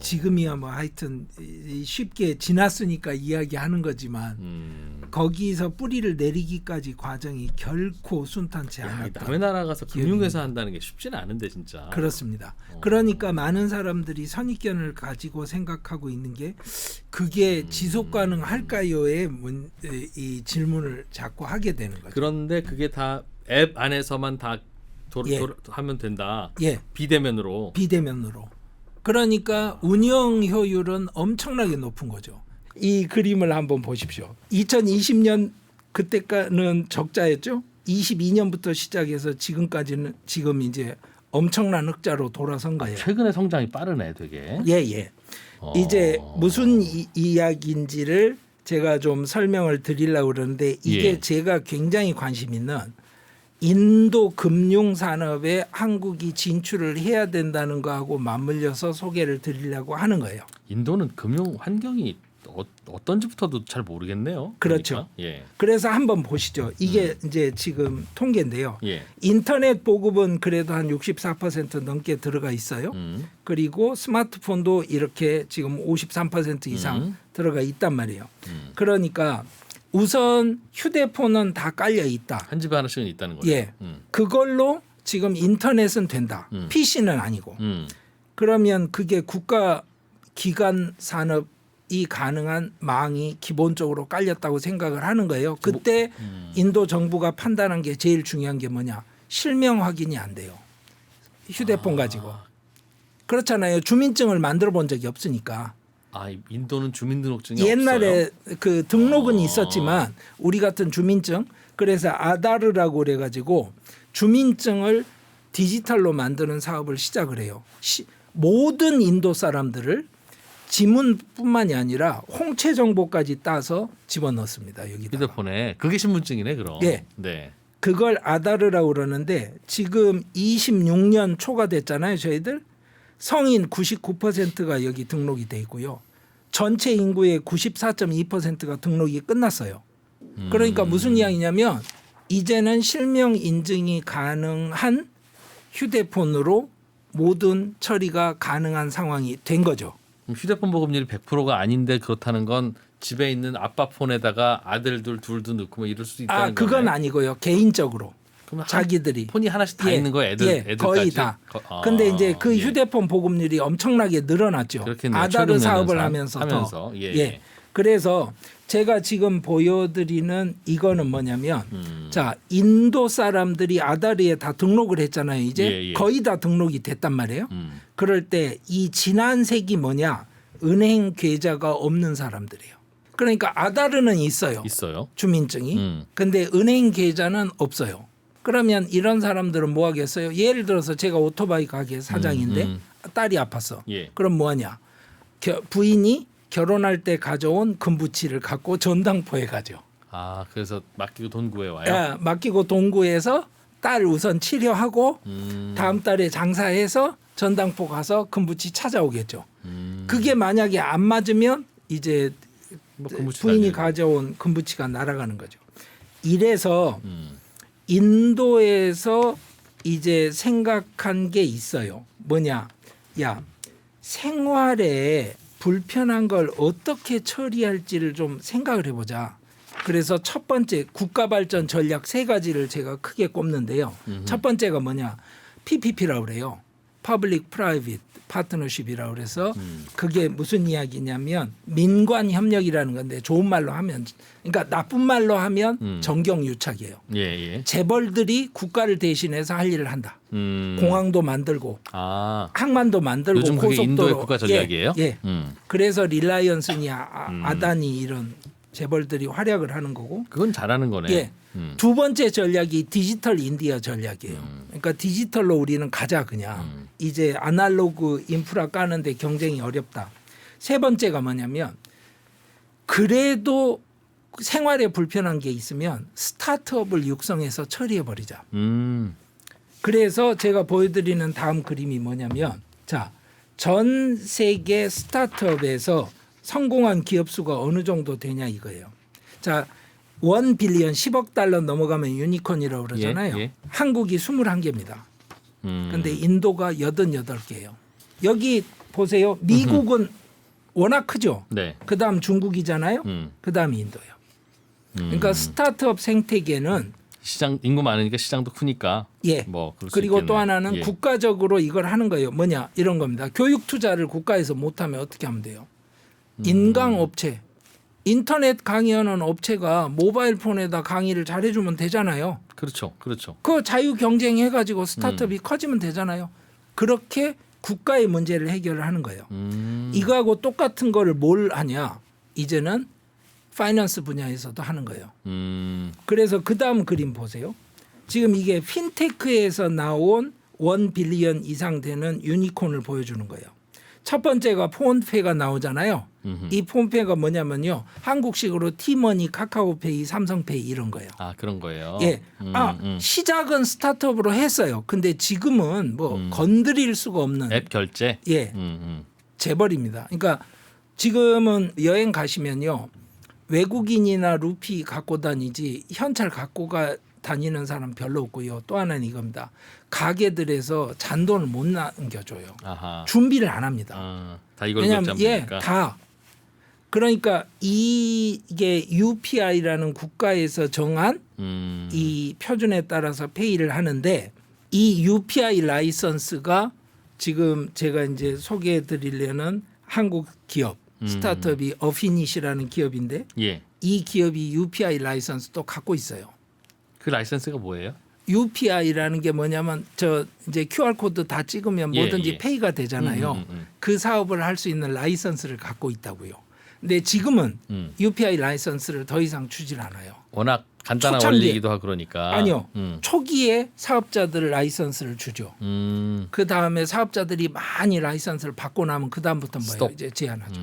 지금이야 뭐 하여튼 쉽게 지났으니까 이야기하는 거지만 거기서 뿌리를 내리기까지 과정이 결코 순탄치 않았다. 남의 나라 가서 금융회사 한다는 게 쉽지는 않은데 진짜. 그렇습니다. 그러니까 많은 사람들이 선입견을 가지고 생각하고 있는 게 그게 지속 가능할까요의 이 질문을 자꾸 하게 되는 거죠. 그런데 그게 다 앱 안에서만 다 하면 된다. 예. 비대면으로. 그러니까 운영 효율은 엄청나게 높은 거죠. 이 그림을 한번 보십시오. 2020년 그때까지는 적자였죠. 22년부터 시작해서 지금까지는 지금 이제 엄청난 흑자로 돌아선 거예요. 최근에 성장이 빠르네, 되게. 예. 이제 무슨 이야기인지를 제가 좀 설명을 드리려고 그러는데 이게 제가 굉장히 관심 있는 인도 금융 산업에 한국이 진출을 해야 된다는 거하고 맞물려서 소개를 드리려고 하는 거예요. 인도는 금융 환경이 어떤지부터도 잘 모르겠네요. 그렇죠. 그러니까. 예. 그래서 한번 보시죠. 이게 이제 지금 통계인데요. 예. 인터넷 보급은 그래도 한 64% 넘게 들어가 있어요. 그리고 스마트폰도 이렇게 지금 53% 이상 들어가 있단 말이에요. 그러니까 우선 휴대폰은 다 깔려 있다. 한 집에 하나씩은 있다는 거예요. 예. 그걸로 지금 인터넷은 된다. PC는 아니고. 그러면 그게 국가 기관 산업이 가능한 망이 기본적으로 깔렸다고 생각을 하는 거예요. 그때 인도 정부가 판단한 게 제일 중요한 게 뭐냐? 실명 확인이 안 돼요. 휴대폰 가지고. 그렇잖아요. 주민증을 만들어 본 적이 없으니까. 인도는 주민등록증이 옛날에 없어요? 그 등록은 있었지만 우리 같은 주민증 그래서 아다르라고 그래가지고 주민증을 디지털로 만드는 사업을 시작을 해요. 모든 인도 사람들을 지문뿐만이 아니라 홍채 정보까지 따서 집어넣습니다. 여기다가. 휴대폰에 그게 신분증이네 그럼. 예. 네. 그걸 아다르라고 그러는데 지금 26년 초가 됐잖아요. 저희들 성인 99%가 여기 등록이 돼 있고요. 전체 인구의 94.2%가 등록이 끝났어요. 그러니까 무슨 이야기냐면 이제는 실명 인증이 가능한 휴대폰으로 모든 처리가 가능한 상황이 된 거죠. 그럼 휴대폰 보급률이 100%가 아닌데 그렇다는 건 집에 있는 아빠 폰에다가 아들들 둘도 넣고 뭐 이럴 수 있다는 거예요. 그건 아니고요. 개인적으로 그럼 자기들이 폰이 하나씩 다 있는 거예요. 애들까지. 거의 다. 근데 이제 그 휴대폰 보급률이 엄청나게 늘어났죠. 그렇겠네요. 아다르 최근 사업을 몇 하면서. 예. 그래서 제가 지금 보여드리는 이거는 뭐냐면 자 인도 사람들이 아다르에 다 등록을 했잖아요. 이제 거의 다 등록이 됐단 말이에요. 그럴 때 이 진한색이 뭐냐 은행 계좌가 없는 사람들이에요. 그러니까 아다르는 있어요. 주민증이. 근데 은행 계좌는 없어요. 그러면 이런 사람들은 뭐 하겠어요? 예를 들어서 제가 오토바이 가게 사장인데 딸이 아팠어. 그럼 뭐 하냐? 부인이 결혼할 때 가져온 금부치를 갖고 전당포에 가죠. 그래서 맡기고 돈 구해 와요. 예, 맡기고 돈 구해서 딸 우선 치료하고 다음 달에 장사해서 전당포 가서 금부치 찾아오겠죠. 그게 만약에 안 맞으면 이제 부인이 가져온 금부치가 날아가는 거죠. 이래서 인도에서 이제 생각한 게 있어요. 뭐냐? 야, 생활에 불편한 걸 어떻게 처리할지를 좀 생각을 해보자. 그래서 첫 번째 국가발전 전략 3가지를 제가 크게 꼽는데요. 첫 번째가 뭐냐? PPP라고 그래요. Public Private Partnership이라고 그래서 그게 무슨 이야기냐면 민관 협력이라는 건데 좋은 말로 하면 그러니까 나쁜 말로 하면 정경유착이에요. 재벌들이 국가를 대신해서 할 일을 한다. 공항도 만들고 항만도 만들고 요즘 그게 고속도로. 인도의 국가 전략이에요? 그래서 릴라이언스니 아다니 이런 재벌들이 활약을 하는 거고. 그건 잘하는 거네. 두 번째 전략이 디지털 인디아 전략이에요. 그러니까 디지털로 우리는 가자 그냥. 이제 아날로그 인프라 까는데 경쟁이 어렵다. 세 번째가 뭐냐면 그래도 생활에 불편한 게 있으면 스타트업을 육성해서 처리해버리자. 그래서 제가 보여드리는 다음 그림이 뭐냐면 자, 전 세계 스타트업에서 성공한 기업 수가 어느 정도 되냐 이거예요. 자, 1 빌리언 10억 달러 넘어가면 유니콘이라고 그러잖아요. 한국이 21개입니다. 근데 인도가 88개예요. 여기 보세요. 미국은 워낙 크죠. 그다음 중국이잖아요. 그다음이 인도예요. 그러니까 스타트업 생태계는 시장 인구 많으니까 시장도 크니까. 뭐 그럴 수 그리고 있겠네. 또 하나는 국가적으로 이걸 하는 거예요. 뭐냐 이런 겁니다. 교육 투자를 국가에서 못하면 어떻게 하면 돼요? 인강 업체, 인터넷 강의하는 업체가 모바일 폰에다 강의를 잘해주면 되잖아요. 그렇죠. 그 자유 경쟁해가지고 스타트업이 커지면 되잖아요. 그렇게 국가의 문제를 해결을 하는 거예요. 이거하고 똑같은 거를 뭘 하냐? 이제는 파이낸스 분야에서도 하는 거예요. 그래서 그 다음 그림 보세요. 지금 이게 핀테크에서 나온 1 빌리언 이상 되는 유니콘을 보여주는 거예요. 첫 번째가 폰페이가 나오잖아요. 이 폰페이가 뭐냐면요. 한국식으로 티머니, 카카오페이, 삼성페이 이런 거예요. 그런 거예요. 시작은 스타트업으로 했어요. 근데 지금은 뭐 건드릴 수가 없는 앱 결제. 재벌입니다. 그러니까 지금은 여행 가시면요. 외국인이나 루피 갖고 다니지 현찰 갖고 다니는 사람 별로 없고요. 또 하나는 이겁니다. 가게들에서 잔돈을 못 남겨줘요. 아하. 준비를 안 합니다. 다 이걸 왜냐하면 결제하니까. 다. 그러니까 이게 UPI라는 국가에서 정한 이 표준에 따라서 페이를 하는데 이 UPI 라이선스가 지금 제가 이제 소개해 드리려는 한국 기업 스타트업이 어피닛이라는 기업인데 예. 이 기업이 UPI 라이선스도 갖고 있어요. 그 라이선스가 뭐예요? UPI라는 게 뭐냐면 저 이제 QR 코드 다 찍으면 예, 뭐든지 예. 페이가 되잖아요. 그 사업을 할 수 있는 라이선스를 갖고 있다고요. 근데 지금은 UPI 라이선스를 더 이상 주질 않아요. 워낙 간단한 초창기에. 원리이기도 하고 그러니까. 아니요. 초기에 사업자들 라이선스를 주죠. 그 다음에 사업자들이 많이 라이선스를 받고 나면 그 다음부터 뭐예요? 스톱. 이제 제한하죠.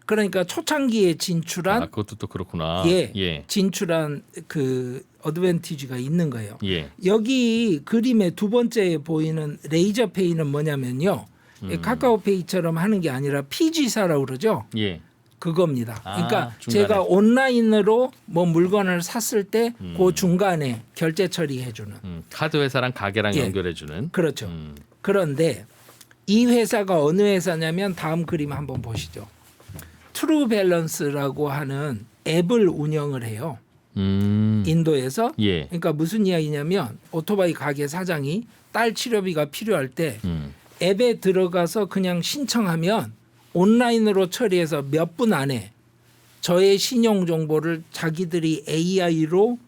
그러니까 초창기에 진출한 그것도 또 그렇구나. 예. 진출한 그 어드밴티지가 있는 거예요. 예. 여기 그림의 두 번째에 보이는 레이저페이는 뭐냐면요. 카카오페이처럼 하는 게 아니라 피지사라고 그러죠. 예. 그겁니다. 그러니까 중간에. 제가 온라인으로 뭐 물건을 샀을 때 그 중간에 결제 처리해 주는. 카드 회사랑 가게랑 예. 연결해 주는. 그렇죠. 그런데 이 회사가 어느 회사냐면 다음 그림 한번 보시죠. 트루밸런스라고 하는 앱을 운영을 해요. 인도에서. 예. 그러니까 무슨 이야기냐면 오토바이 가게 사장이 딸 치료비가 필요할 때 앱에 들어가서 그냥 신청하면 온라인으로 처리해서 몇 분 안에 저의 신용 정보를 자기들이 AI로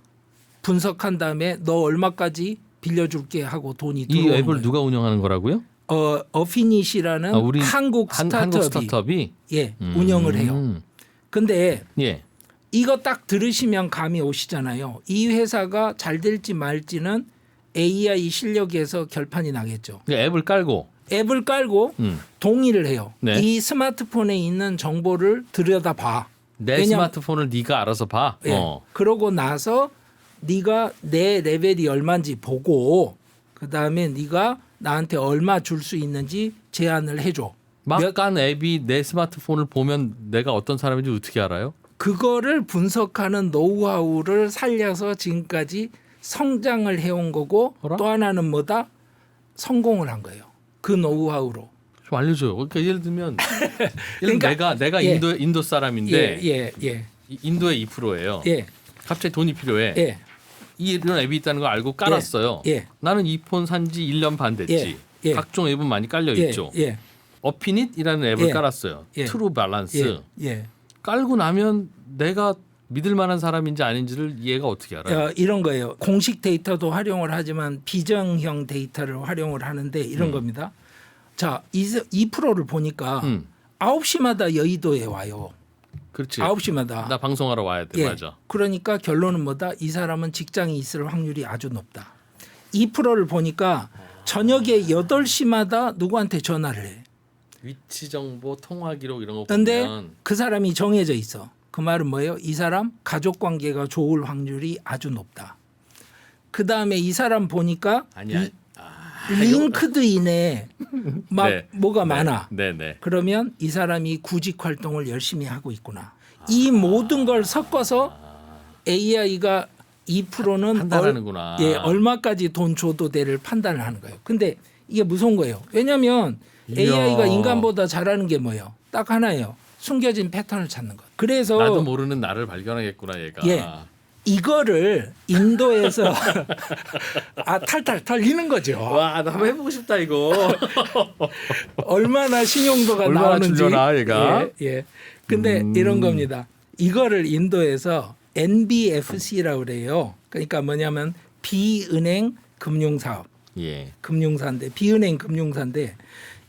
분석한 다음에 너 얼마까지 빌려줄게 하고 돈이 이 들어오는 앱을 거예요. 누가 운영하는 거라고요? 어피닛이라는 우리 한국 한국 스타트업이 스타트업이 예, 운영을 해요. 근데 예. 이거 딱 들으시면 감이 오시잖아요. 이 회사가 잘 될지 말지는 AI 실력에서 결판이 나겠죠. 앱을 깔고 앱을 깔고 동의를 해요. 네. 이 스마트폰에 있는 정보를 들여다봐. 내 왜냐면- 스마트폰을 네가 알아서 봐. 예. 그러고 나서 네가 내 레벨이 얼마인지 보고 그다음에 네가 나한테 얼마 줄 수 있는지 제안을 해줘. 막간 앱이 내 스마트폰을 보면 내가 어떤 사람인지 어떻게 알아요? 그거를 분석하는 노하우를 살려서 지금까지 성장을 해온 거고 어라? 또 하나는 뭐다? 성공을 한 거예요. 그 노하우로. 좀 알려줘요. 그러니까 예를 들면 그러니까- 내가 예. 인도 사람인데 예. 인도의 2%예요. 예. 갑자기 돈이 필요해. 예. 이런 앱이 있다는 걸 알고 깔았어요. 예. 나는 이 폰 산지 1년 반 됐지. 예. 각종 앱은 많이 깔려 예. 있죠. 예. 어피닛이라는 앱을 예. 깔았어요. 예. 트루 밸런스. 예. 깔고 나면 내가 믿을 만한 사람인지 아닌지를 얘가 어떻게 알아요? 이런 거예요. 공식 데이터도 활용을 하지만 비정형 데이터를 활용을 하는데 이런 겁니다. 자, 2%를 보니까 9시마다 여의도에 와요. 그렇지. 9시마다. 나 방송하러 와야 돼. 예. 맞아. 그러니까 결론은 뭐다? 이 사람은 직장이 있을 확률이 아주 높다. 2%를 보니까 저녁에 8시마다 누구한테 전화를 해. 위치 정보, 통화 기록 이런 거 근데 보면 그 사람이 정해져 있어. 그 말은 뭐예요? 이 사람 가족 관계가 좋을 확률이 아주 높다. 그 다음에 이 사람 보니까 아니야. 링크드인에 막 네. 뭐가 많아. 네네. 그러면 이 사람이 구직 활동을 열심히 하고 있구나. 이 모든 걸 섞어서 AI가 2%는 판단하는구나. 얼마까지 돈 줘도 돼를 판단을 하는 거예요. 근데 이게 무서운 거예요. 왜냐하면 이야. AI가 인간보다 잘하는 게 뭐예요? 딱 하나예요. 숨겨진 패턴을 찾는 것. 그래서 나도 모르는 나를 발견하겠구나 얘가. 예. 이거를 인도에서 탈탈 털리는 거죠. 와, 나 한번 해보고 싶다 이거. 얼마나 신용도가 얼마나 나오는지. 줄려나, 얘가? 예. 근데 이런 겁니다. 이거를 인도에서 NBFC라고 그래요. 그러니까 뭐냐면 비은행 금융사업. 예. 금융사인데 비은행 금융사인데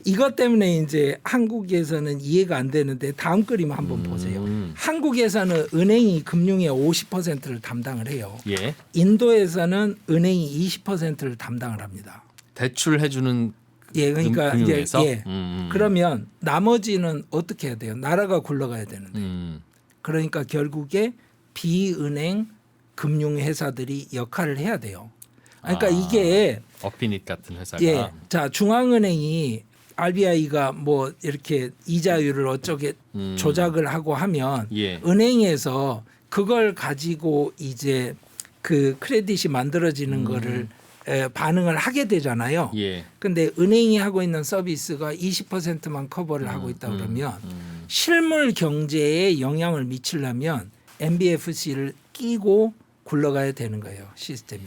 이것 때문에 이제 한국에서는 이해가 안 되는데 다음 그림 한번 보세요. 한국에서는 은행이 금융의 50%를 담당을 해요. 예. 인도에서는 은행이 20%를 담당을 합니다. 대출 해주는 예, 그러니까 금융에서? 이제 그러면 나머지는 어떻게 해야 돼요? 나라가 굴러가야 되는데. 그러니까 결국에 비은행 금융회사들이 역할을 해야 돼요. 그러니까 이게 어피닛 같은 회사가. 자 중앙은행이 RBI가 뭐 이렇게 이자율을 어쩌게 조작을 하고 하면 예. 은행에서 그걸 가지고 이제 그 크레딧이 만들어지는 거를 반응을 하게 되잖아요. 예. 근데 은행이 하고 있는 서비스가 20%만 커버를 하고 있다 그러면 실물 경제에 영향을 미치려면 NBFC를 끼고 굴러가야 되는 거예요. 시스템이.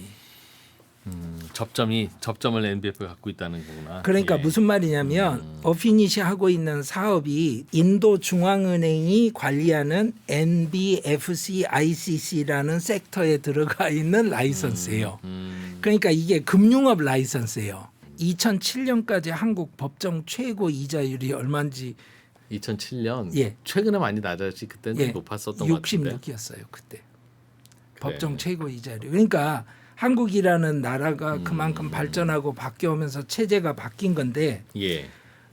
접점을 NBF가 갖고 있다는 거구나. 그러니까 예. 무슨 말이냐면 어피닛이 하고 있는 사업이 인도 중앙은행이 관리하는 NBFC ICC라는 섹터에 들어가 있는 라이선스예요. 그러니까 이게 금융업 라이선스예요. 2007년까지 한국 법정 최고 이자율이 얼마인지 2007년 예. 최근에 많이 낮았지 그때는 예, 좀 높았었던 것 같은데. 66이었어요 그때. 법정 최고 이자율이. 그러니까 한국이라는 나라가 그만큼 발전하고 바뀌어오면서 체제가 바뀐 건데 예.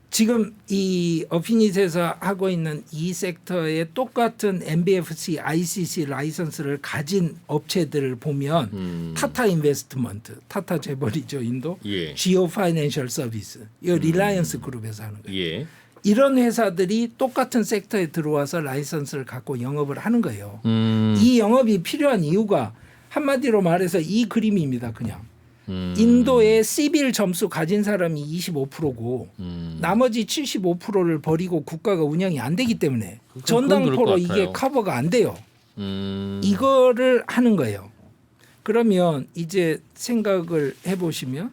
지금 이 어피닛에서 하고 있는 이 섹터에 똑같은 NBFC, ICC 라이선스를 가진 업체들을 보면 타타 인베스트먼트, 타타 재벌이죠 인도, 예. 지오 파이낸셜 서비스, 이 리라이언스 그룹에서 하는 거예요. 예. 이런 회사들이 똑같은 섹터에 들어와서 라이선스를 갖고 영업을 하는 거예요. 음. 이 영업이 필요한 이유가 한마디로 말해서 이 그림입니다. 그냥 인도의 시빌 점수 가진 사람이 25%고 나머지 75%를 버리고 국가가 운영이 안 되기 때문에 그럴 전당포로 것 이게 같아요. 커버가 안 돼요. 이거를 하는 거예요. 그러면 이제 생각을 해보시면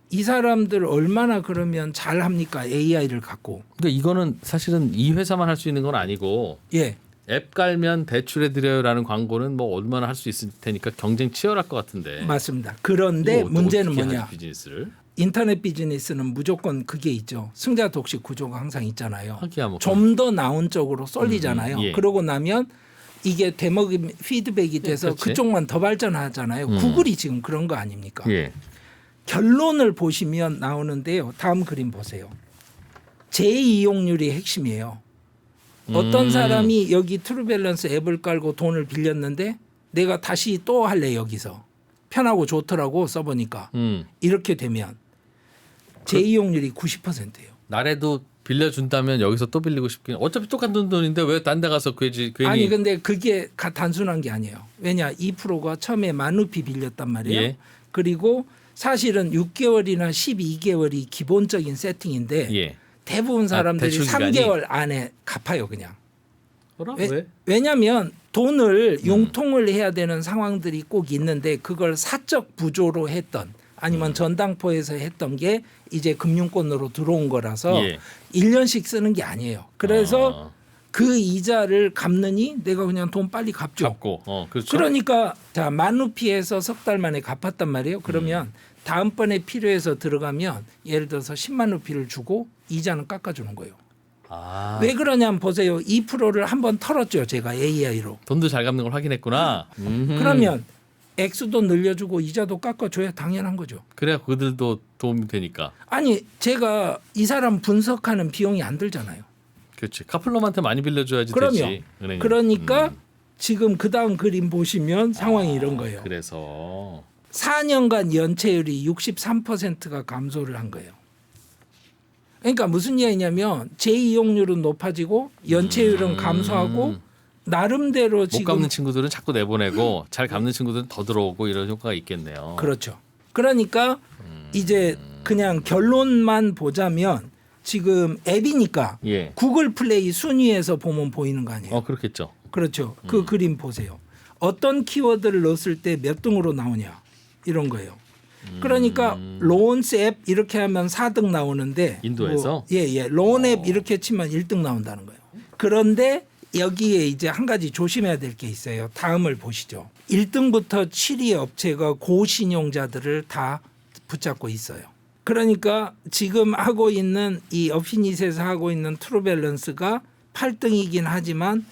이 사람들 얼마나 그러면 잘 합니까? AI를 갖고. 그러니까 이거는 사실은 이 회사만 할 수 있는 건 아니고 예. 앱 깔면 대출해 드려요라는 광고는 뭐 얼마나 할 수 있을 테니까 경쟁 치열할 것 같은데. 맞습니다. 그런데 이거 문제는 어떻게 뭐냐? 하지, 비즈니스를 인터넷 비즈니스는 무조건 그게 있죠. 승자 독식 구조가 항상 있잖아요. 하기야 뭐 좀 더 나은 쪽으로 쏠리잖아요. 예. 그러고 나면 이게 대목이 피드백이 돼서 그렇지. 그쪽만 더 발전하잖아요. 구글이 지금 그런 거 아닙니까? 예. 결론을 보시면 나오는데요. 다음 그림 보세요. 재이용률이 핵심이에요. 어떤 사람이 여기 트루밸런스 앱을 깔고 돈을 빌렸는데 내가 다시 또 할래 여기서. 편하고 좋더라고 써보니까. 이렇게 되면 재이용률이 90%예요. 나래도 빌려준다면 여기서 또 빌리고 싶긴. 어차피 똑같은 돈인데 왜 딴 데 가서 괜히 아니 근데 그게 단순한 게 아니에요. 왜냐 2%가 처음에 10,000루피 빌렸단 말이에요. 예. 그리고 사실은 6개월이나 12개월이 기본적인 세팅인데 예. 대부분 사람들이 대출 기간이? 3개월 안에 갚아요 그냥. 뭐라? 왜? 왜냐하면 돈을 융통을 해야 되는 상황들이 꼭 있는데 그걸 사적 부조로 했던 아니면 전당포에서 했던 게 이제 금융권으로 들어온 거라서 예. 1년씩 쓰는 게 아니에요. 그래서 그 이자를 갚느니 내가 그냥 돈 빨리 갚죠. 갚고. 그렇죠. 그러니까 자 10,000루피에서 석 달 만에 갚았단 말이에요. 그러면 다음번에 필요해서 들어가면 예를 들어서 10만 루피를 주고 이자는 깎아주는 거예요. 아. 왜 그러냐면 보세요. 2%를 한번 털었죠. 제가 AI로. 돈도 잘 갚는 걸 확인했구나. 그러면 액수도 늘려주고 이자도 깎아줘야 당연한 거죠. 그래야 그들도 도움이 되니까. 아니 제가 이 사람 분석하는 비용이 안 들잖아요. 그렇지. 카플럼한테 많이 빌려줘야지 그럼요. 되지. 은행은. 그러니까 지금 그 다음 그림 보시면 상황이 이런 거예요. 그래서 4년간 연체율이 63%가 감소를 한 거예요. 그러니까 무슨 얘기냐면 재이용률은 높아지고 연체율은 감소하고 나름대로 못 지금 갚는 친구들은 자꾸 내보내고 잘 갚는 친구들은 더 들어오고 이런 효과가 있겠네요. 그렇죠. 그러니까 이제 그냥 결론만 보자면 지금 앱이니까 예. 구글 플레이 순위에서 보면 보이는 거 아니에요. 그렇겠죠. 그렇죠. 그 그림 보세요. 어떤 키워드를 넣었을 때 몇 등으로 나오냐 이런 거예요. 그러니까 로운스 앱 이렇게 하면 4등 나오는데 인도에서? 예. 로운 앱 이렇게 치면 1등 나온다는 거예요. 그런데 여기에 이제 한 가지 조심해야 될 게 있어요. 다음을 보시죠. 1등부터 7위 업체가 고신용자들을 다 붙잡고 있어요. 그러니까 지금 하고 있는 이 어피닛에서 하고 있는 트루밸런스가 8등이긴 하지만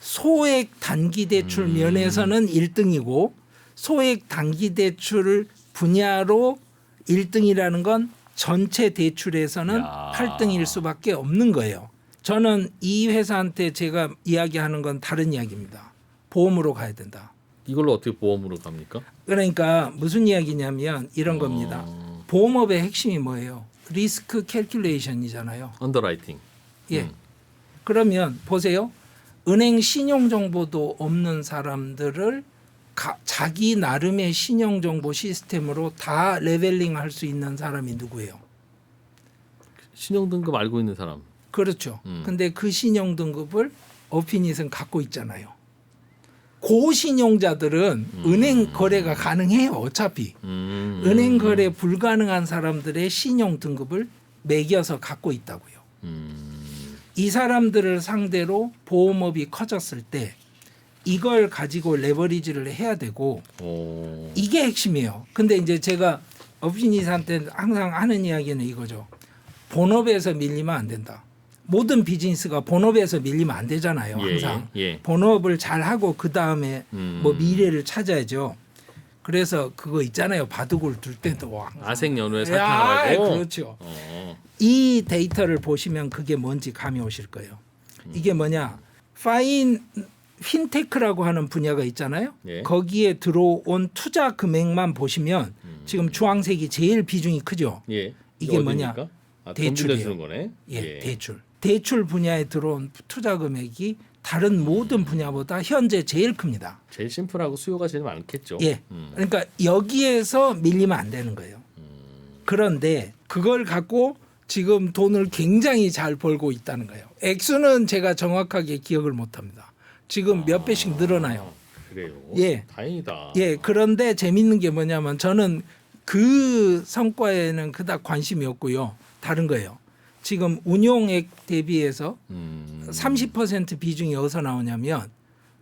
소액 단기 대출 면에서는 1등이고 소액 단기 대출 분야로 1등이라는 건 전체 대출에서는 야. 8등일 수밖에 없는 거예요. 저는 이 회사한테 제가 이야기하는 건 다른 이야기입니다. 보험으로 가야 된다. 이걸로 어떻게 보험으로 갑니까? 그러니까 무슨 이야기냐면 이런 겁니다. 보험업의 핵심이 뭐예요? 리스크 캘큘레이션이잖아요. 언더라이팅. 예. 그러면 보세요. 은행 신용 정보도 없는 사람들을 자기 나름의 신용 정보 시스템으로 다 레벨링 할 수 있는 사람이 누구예요? 신용 등급 알고 있는 사람. 그렇죠. 근데 그 신용 등급을 어피닛은 갖고 있잖아요. 고신용자들은 은행 거래가 가능해요. 어차피. 은행 거래 불가능한 사람들의 신용 등급을 매겨서 갖고 있다고요. 이 사람들을 상대로 보험업이 커졌을 때 이걸 가지고 레버리지를 해야 되고 이게 핵심이에요. 근데 이제 제가 어피닛한테 항상 하는 이야기는 이거죠. 본업에서 밀리면 안 된다. 모든 비즈니스가 본업에서 밀리면 안 되잖아요. 항상 본업을 잘 하고 그 다음에 뭐 미래를 찾아야죠. 그래서 그거 있잖아요. 바둑을 둘 때도 아생연후에 살펴나고. 그렇죠. 이 데이터를 보시면 그게 뭔지 감이 오실 거예요. 이게 뭐냐? 핀테크라고 하는 분야가 있잖아요. 예. 거기에 들어온 투자 금액만 보시면 지금 주황색이 제일 비중이 크죠. 예. 이게 뭐냐? 대출이에요. 주는 거네. 예, 대출 분야에 들어온 투자 금액이 다른 모든 분야보다 현재 제일 큽니다. 제일 심플하고 수요가 제일 많겠죠. 예. 그러니까 여기에서 밀리면 안 되는 거예요. 그런데 그걸 갖고 지금 돈을 굉장히 잘 벌고 있다는 거예요. 액수는 제가 정확하게 기억을 못 합니다. 지금 몇 배씩 늘어나요. 그래요. 예. 다행이다. 예. 그런데 재밌는 게 뭐냐면 저는 그 성과에는 그닥 관심이 없고요. 다른 거예요. 지금 운용액 대비해서 30% 비중이 어디서 나오냐면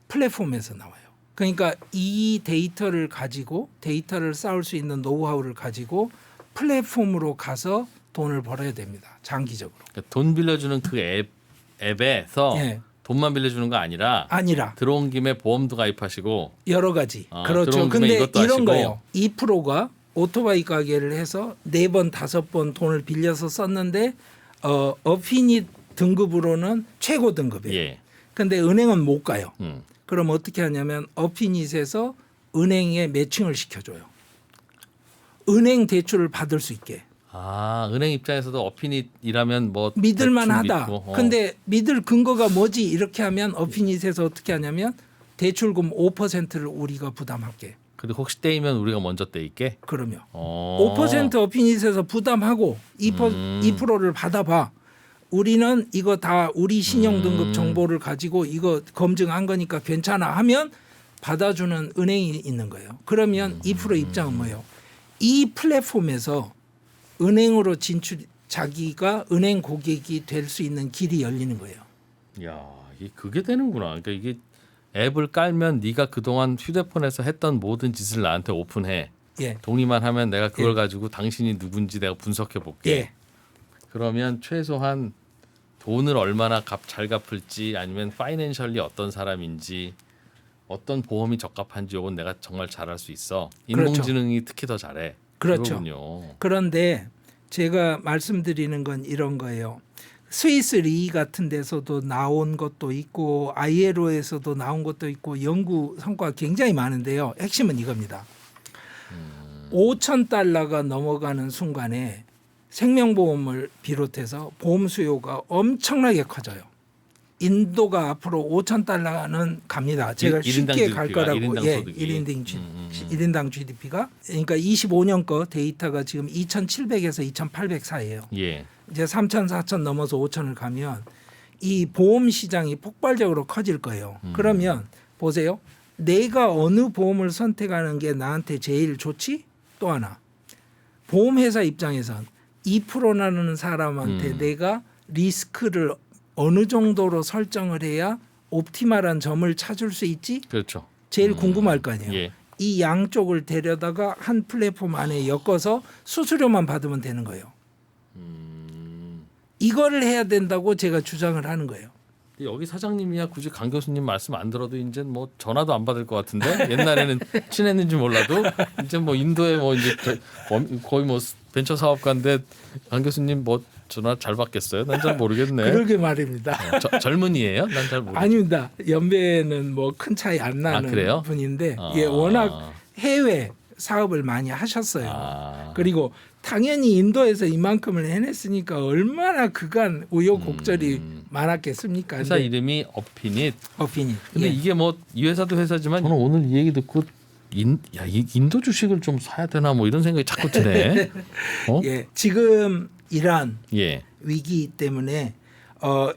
플랫폼에서 나와요. 그러니까 이 데이터를 가지고 데이터를 쌓을 수 있는 노하우를 가지고 플랫폼으로 가서 돈을 벌어야 됩니다. 장기적으로. 그러니까 돈 빌려주는 그 앱에서 예. 돈만 빌려주는 거 아니라 들어온 김에 보험도 가입하시고 여러 가지. 그렇죠. 들어온 김에 근데 이것도 이런 하시고. 거예요. 2%가 오토바이 가게를 해서 4번 5번 돈을 빌려서 썼는데 어피닛 등급으로는 최고 등급이에요. 예. 근데 은행은 못 가요. 음. 그럼 어떻게 하냐면 어피닛에서 은행에 매칭을 시켜줘요. 은행 대출을 받을 수 있게. 은행 입장에서도 어피닛이라면 뭐 믿을만하다. 대출 믿고, 근데 믿을 근거가 뭐지? 이렇게 하면 어피닛에서 어떻게 하냐면 대출금 5%를 우리가 부담할게. 근데 혹시 떼이면 우리가 먼저 떼일게. 그러면 5% 어피닛에서 부담하고 2%를 받아봐. 우리는 이거 다 우리 신용등급 정보를 가지고 이거 검증한 거니까 괜찮아 하면 받아주는 은행이 있는 거예요. 그러면 2% 입장은 뭐예요? 이 플랫폼에서 은행으로 자기가 은행 고객이 될 수 있는 길이 열리는 거예요. 야, 그게 되는구나. 그러니까 이게 앱을 깔면 네가 그동안 휴대폰에서 했던 모든 짓을 나한테 오픈해. 예. 동의만 하면 내가 그걸 가지고 당신이 누군지 내가 분석해 볼게. 예. 그러면 최소한 돈을 얼마나 잘 갚을지 아니면 파이낸셜리 어떤 사람인지 어떤 보험이 적합한지 이건 내가 정말 잘할 수 있어. 인공지능이 특히 더 잘해. 그렇죠. 그거군요. 그런데 제가 말씀드리는 건 이런 거예요. 스위스 리 같은 데서도 나온 것도 있고 ILO에서도 나온 것도 있고 연구 성과가 굉장히 많은데요. 핵심은 이겁니다. 5,000달러가 넘어가는 순간에 생명보험을 비롯해서 보험 수요가 엄청나게 커져요. 인도가 앞으로 5,000달러는 갑니다. 제가 쉽게 갈 거라고. 1인당 GDP가. 그러니까 25년 거 데이터가 지금 2,700에서 2,800 사이예요. 예. 이제 3,000, 4,000 넘어서 5,000을 가면 이 보험 시장이 폭발적으로 커질 거예요. 그러면 보세요. 내가 어느 보험을 선택하는 게 나한테 제일 좋지? 또 하나. 보험회사 입장에선 2%라는 사람한테 내가 리스크를 어느 정도로 설정을 해야 옵티멀한 점을 찾을 수 있지? 그렇죠. 제일 궁금할 거 아니에요. 예. 이 양쪽을 데려다가 한 플랫폼 안에 엮어서 수수료만 받으면 되는 거예요. 이거를 해야 된다고 제가 주장을 하는 거예요. 여기 사장님이야 굳이 강 교수님 말씀 안 들어도 이제 뭐 전화도 안 받을 것 같은데 옛날에는 친했는지 몰라도 이제 뭐 인도에 뭐 이제 거의 뭐 벤처 사업가인데 강 교수님 뭐 전화 잘 받겠어요? 난 잘 모르겠네. 그러게 말입니다. 젊은이에요? 난 잘 모르. 아닙니다. 연배는 뭐 큰 차이 안 나는 그래요? 분인데 예, 워낙 해외 사업을 많이 하셨어요. 아. 그리고 당연히 인도에서 이만큼을 해냈으니까 얼마나 그간 우여곡절이 많았겠습니까? 회사 근데 이름이 어피닛. 어피니. 근데 예. 이게 뭐 이 회사도 회사지만 저는 오늘 이 얘기 듣고 인도 주식을 좀 사야 되나 뭐 이런 생각이 자꾸 드네. 어? 예. 지금 이란 예. 위기 때문에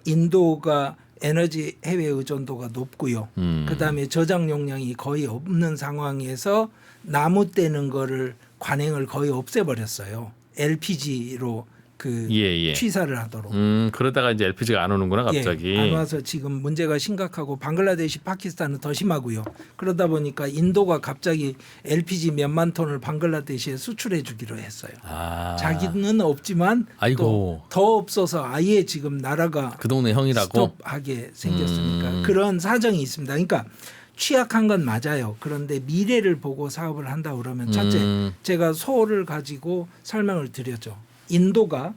인도가 에너지 해외 의존도가 높고요. 그다음에 저장 용량이 거의 없는 상황에서 나무 떼는 거를 관행을 거의 없애버렸어요. LPG로 그 예. 취사를 하도록. 그러다가 이제 LPG가 안 오는구나 갑자기. 예, 안 와서 지금 문제가 심각하고 방글라데시, 파키스탄은 더 심하고요. 그러다 보니까 인도가 갑자기 LPG 몇만 톤을 방글라데시에 수출해 주기로 했어요. 아. 자기는 없지만 아이고. 또 더 없어서 아예 지금 나라가 그 동네 형이라고. 스톱하게 생겼으니까 그런 사정이 있습니다. 그러니까 취약한 건 맞아요. 그런데 미래를 보고 사업을 한다 그러면 첫째 제가 소를 가지고 설명을 드렸죠. 인도가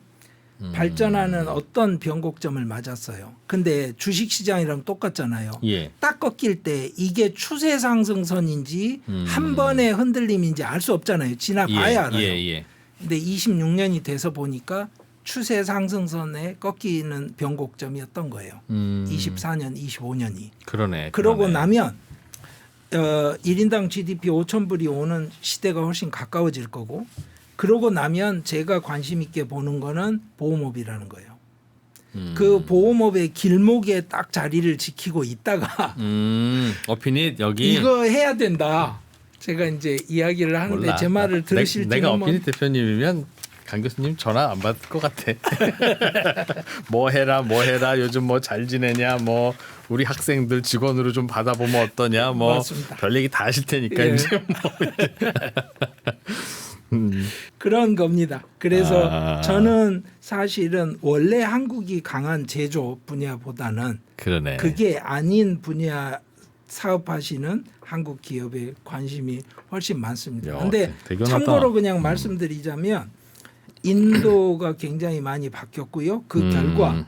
발전하는 어떤 변곡점을 맞았어요. 근데 주식시장이랑 똑같잖아요. 예. 딱 꺾일 때 이게 추세 상승선인지 한 번의 흔들림인지 알 수 없잖아요. 지나봐야 알아요. 예. 근데 26년이 돼서 보니까 추세 상승선에 꺾이는 변곡점이었던 거예요. 24년, 25년이. 그러네. 그러고 그러네. 나면 1인당 GDP 5,000불이 오는 시대가 훨씬 가까워질 거고 그러고 나면 제가 관심 있게 보는 거는 보험업이라는 거예요. 그 보험업의 길목에 딱 자리를 지키고 있다가 어피닛 여기 이거 해야 된다. 제가 이제 이야기를 하는데 몰라. 제 말을 들으실지는 내가 뭐 어피닛 대표님이면 강 교수님 전화 안 받을 것 같아. 뭐 해라 요즘 뭐 잘 지내냐 뭐 우리 학생들 직원으로 좀 받아보면 어떠냐 뭐 맞습니다. 별 얘기 다 하실 테니까 예. 이제 뭐 그런 겁니다. 그래서 아. 저는 사실은 원래 한국이 강한 제조 분야보다는 그러네. 그게 아닌 분야 사업하시는 한국 기업에 관심이 훨씬 많습니다. 야, 그런데 대견하다. 참고로 그냥 말씀드리자면 인도가 굉장히 많이 바뀌었고요. 그 결과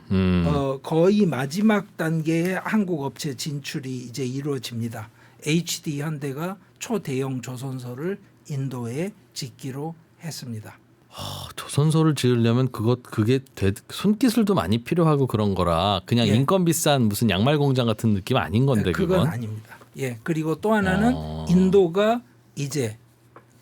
거의 마지막 단계의 한국 업체 진출이 이제 이루어집니다. HD 현대가 초대형 조선소를 인도에 짓기로 했습니다. 조선소를 지으려면 그게 손기술도 많이 필요하고 그런 거라 그냥 예. 인건 비싼 무슨 양말 공장 같은 느낌 아닌 건데 그건 그건. 아닙니다. 예. 그리고 또 하나는 인도가 이제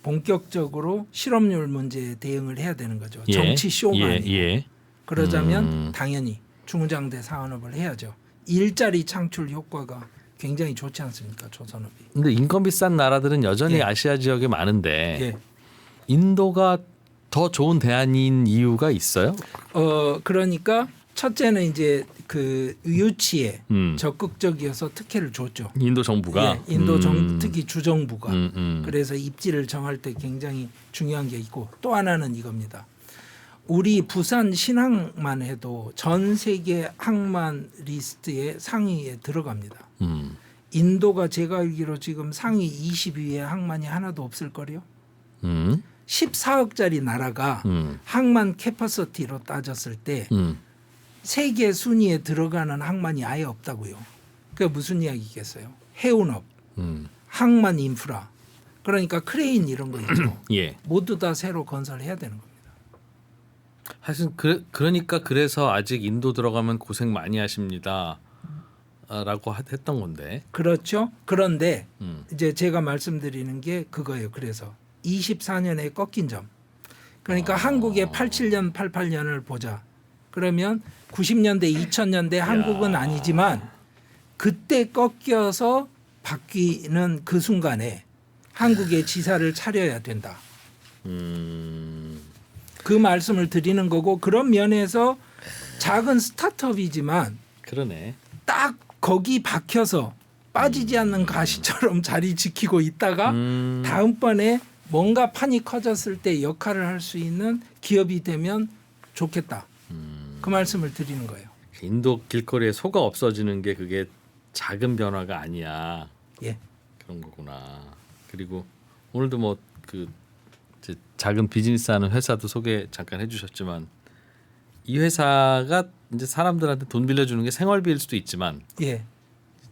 본격적으로 실업률 문제에 대응을 해야 되는 거죠. 예. 정치 쇼가 아니고. 예. 그러자면 당연히 중장대 산업을 해야죠. 일자리 창출 효과가 굉장히 좋지 않습니까? 조선업이. 근데 인건 비싼 나라들은 여전히 예. 아시아 지역에 많은데 예. 인도가 더 좋은 대안인 이유가 있어요? 그러니까 첫째는 이제 그 유치에 음. 적극적이어서 특혜를 줬죠. 인도 정부가 예, 인도 특히 주정부가 음. 그래서 입지를 정할 때 굉장히 중요한 게 있고 또 하나는 이겁니다. 우리 부산 신항만 해도 전 세계 항만 리스트의 상위에 들어갑니다. 인도가 제가 알기로 지금 상위 20위에 항만이 하나도 없을 거요. 14억짜리 나라가 항만 캐퍼시티로 따졌을 때 세계 순위에 들어가는 항만이 아예 없다고요. 그게 무슨 이야기겠어요? 해운업, 항만 인프라, 그러니까 크레인 이런 거 있죠. 예. 모두 다 새로 건설해야 되는 겁니다. 사실 그러니까 그래서 아직 인도 들어가면 고생 많이 하십니다. 라고 했던 건데. 그렇죠. 그런데 이제 제가 말씀드리는 게 그거예요. 그래서 24년에 꺾인 점. 그러니까 한국의 87년, 88년을 보자. 그러면 90년대, 2000년대 한국은 아니지만 그때 꺾여서 바뀌는 그 순간에 한국의 지사를 차려야 된다. 그 말씀을 드리는 거고 그런 면에서 작은 스타트업이지만 그러네. 딱 거기 박혀서 빠지지 않는 가시처럼 자리 지키고 있다가 다음번에 뭔가 판이 커졌을 때 역할을 할 수 있는 기업이 되면 좋겠다. 그 말씀을 드리는 거예요. 인도 길거리에 소가 없어지는 게 그게 작은 변화가 아니야. 예. 그런 거구나. 그리고 오늘도 뭐 그 작은 비즈니스하는 회사도 소개 잠깐 해주셨지만 이 회사가 이제 사람들한테 돈 빌려주는 게 생활비일 수도 있지만 예.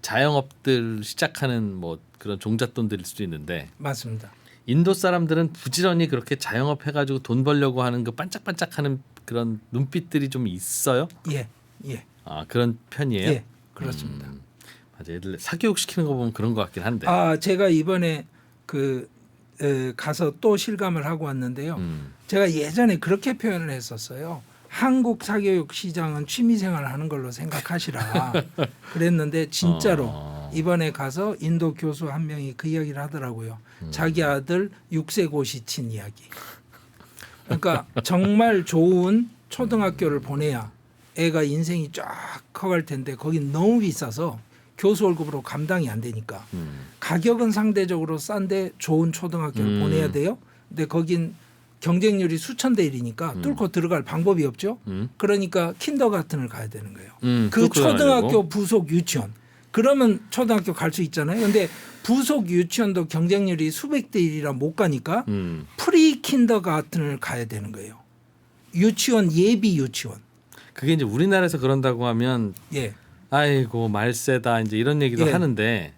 자영업들 시작하는 뭐 그런 종잣돈들일 수도 있는데 맞습니다. 인도 사람들은 부지런히 그렇게 자영업 해가지고 돈 벌려고 하는 그 반짝반짝하는 그런 눈빛들이 좀 있어요? 예, 예, 아 그런 편이에요? 예, 그렇습니다. 맞아, 애들 사교육 시키는 거 보면 그런 것 같긴 한데. 제가 이번에 가서 또 실감을 하고 왔는데요. 제가 예전에 그렇게 표현을 했었어요. 한국 사교육 시장은 취미생활을 하는 걸로 생각하시라 그랬는데 진짜로 이번에 가서 인도 교수 한 명이 그 이야기를 하더라고요. 자기 아들 6세 고시 친 이야기. 그러니까 정말 좋은 초등학교를 보내야 애가 인생이 쫙 커갈 텐데 거긴 너무 비싸서 교수 월급으로 감당이 안 되니까 가격은 상대적으로 싼데 좋은 초등학교를 보내야 돼요. 근데 거긴 경쟁률이 수천 대 1이니까 뚫고 들어갈 방법이 없죠. 그러니까 킨더가튼을 가야 되는 거예요. 그 초등학교 부속 유치원. 그러면 초등학교 갈 수 있잖아요. 근데 부속 유치원도 경쟁률이 수백 대 1이라 못 가니까 프리 킨더가튼을 가야 되는 거예요. 유치원 예비 유치원. 그게 이제 우리나라에서 그런다고 하면 예. 아이고 말세다 이제 이런 얘기도 예. 하는데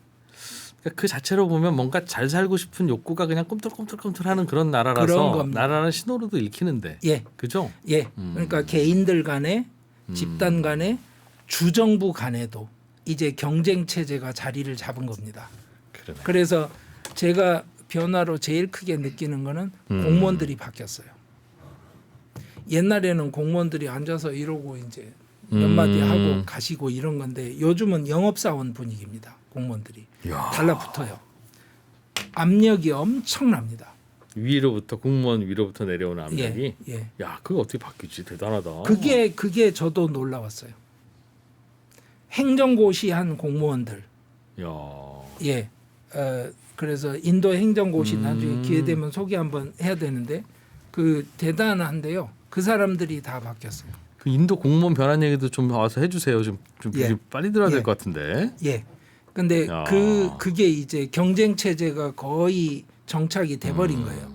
그러니까 그 자체로 보면 뭔가 잘 살고 싶은 욕구가 그냥 꿈틀꿈틀꿈틀하는 그런 나라라서 그런 겁니다. 나라는 신호로도 읽히는데 예. 그죠? 예. 그러니까 개인들 간에 집단 간에 주정부 간에도 이제 경쟁 체제가 자리를 잡은 겁니다. 그러네. 그래서 제가 변화로 제일 크게 느끼는 거는 공무원들이 바뀌었어요. 옛날에는 공무원들이 앉아서 이러고 이제 몇 마디 하고 가시고 이런 건데 요즘은 영업사원 분위기입니다. 공무원들이 이야. 달라붙어요. 압력이 엄청납니다. 위로부터 공무원 위로부터 내려오는 압력이 예, 예. 야 그거 어떻게 바뀌지 대단하다. 그게 저도 놀라웠어요. 행정고시한 공무원들. 야. 예. 그래서 인도 행정고시 나중에 기회 되면 소개 한번 해야 되는데 그 대단한데요. 그 사람들이 다 바뀌었어요. 그 인도 공무원 변한 얘기도 좀 와서 해주세요. 좀 예. 빨리 들어야 될 예. 것 같은데. 예. 근데 야. 그게 이제 경쟁 체제가 거의 정착이 돼 버린 거예요.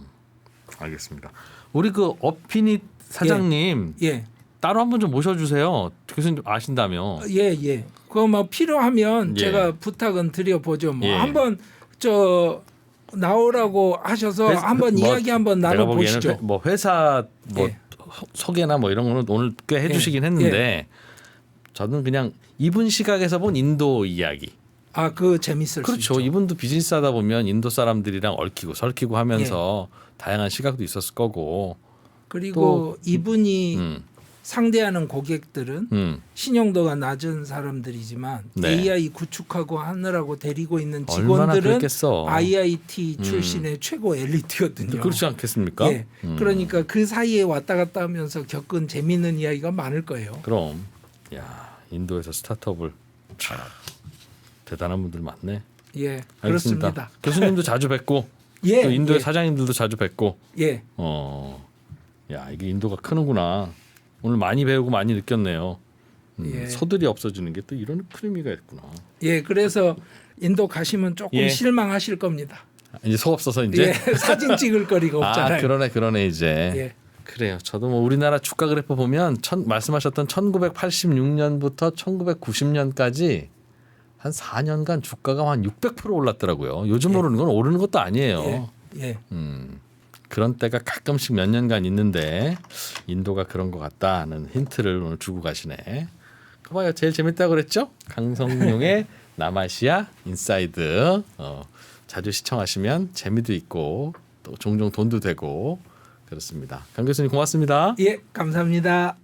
알겠습니다. 우리 그 어피닛 사장님 예. 따로 한번 좀 모셔주세요. 교수님 아신다며. 예, 예. 그거 뭐 필요하면 예. 제가 부탁은 드려보죠. 뭐 예. 한번 나오라고 하셔서 한번 이야기 한번 내가 나눠 보기에는 보시죠. 뭐 회사 뭐 예. 소개나 뭐 이런 거는 오늘 꽤 해주시긴 했는데 저는 그냥 이분 시각에서 본 인도 이야기. 그 재밌을 그렇죠. 수 있죠. 이분도 비즈니스 하다 보면 인도 사람들이랑 얽히고 설키고 하면서 다양한 시각도 있었을 거고. 그리고 이분이 음, 상대하는 고객들은 신용도가 낮은 사람들이지만 네. AI 구축하고 하느라고 데리고 있는 얼마나 직원들은 그랬겠어. IIT 출신의 최고 엘리트거든요. 그렇지 않겠습니까? 예. 그러니까 그 사이에 왔다 갔다 하면서 겪은 재미있는 이야기가 많을 거예요. 그럼 야 인도에서 스타트업을 참 대단한 분들 많네. 예, 알겠습니다. 그렇습니다. 교수님도 자주 뵙고 예, 또 인도의 예. 사장님들도 자주 뵙고. 예, 야 이게 인도가 크는구나. 오늘 많이 배우고 많이 느꼈네요. 예. 소들이 없어지는 게 또 이런 큰 의미가 있구나. 예. 그래서 인도 가시면 조금 예. 실망하실 겁니다. 이제 소 없어서 이제. 예, 사진 찍을 거리가 없잖아요. 그러네 이제. 예. 그래요. 저도 뭐 우리나라 주가 그래프 보면 말씀하셨던 1986년부터 1990년까지 한 4년간 주가가 한 600% 올랐더라고요. 요즘 예. 오르는 건 오르는 것도 아니에요. 예, 예. 그런 때가 가끔씩 몇 년간 있는데 인도가 그런 것 같다는 힌트를 오늘 주고 가시네. 그봐요. 제일 재밌다고 그랬죠? 강성용의 남아시아 인사이드. 자주 시청하시면 재미도 있고 또 종종 돈도 되고 그렇습니다. 강 교수님 고맙습니다. 예, 감사합니다.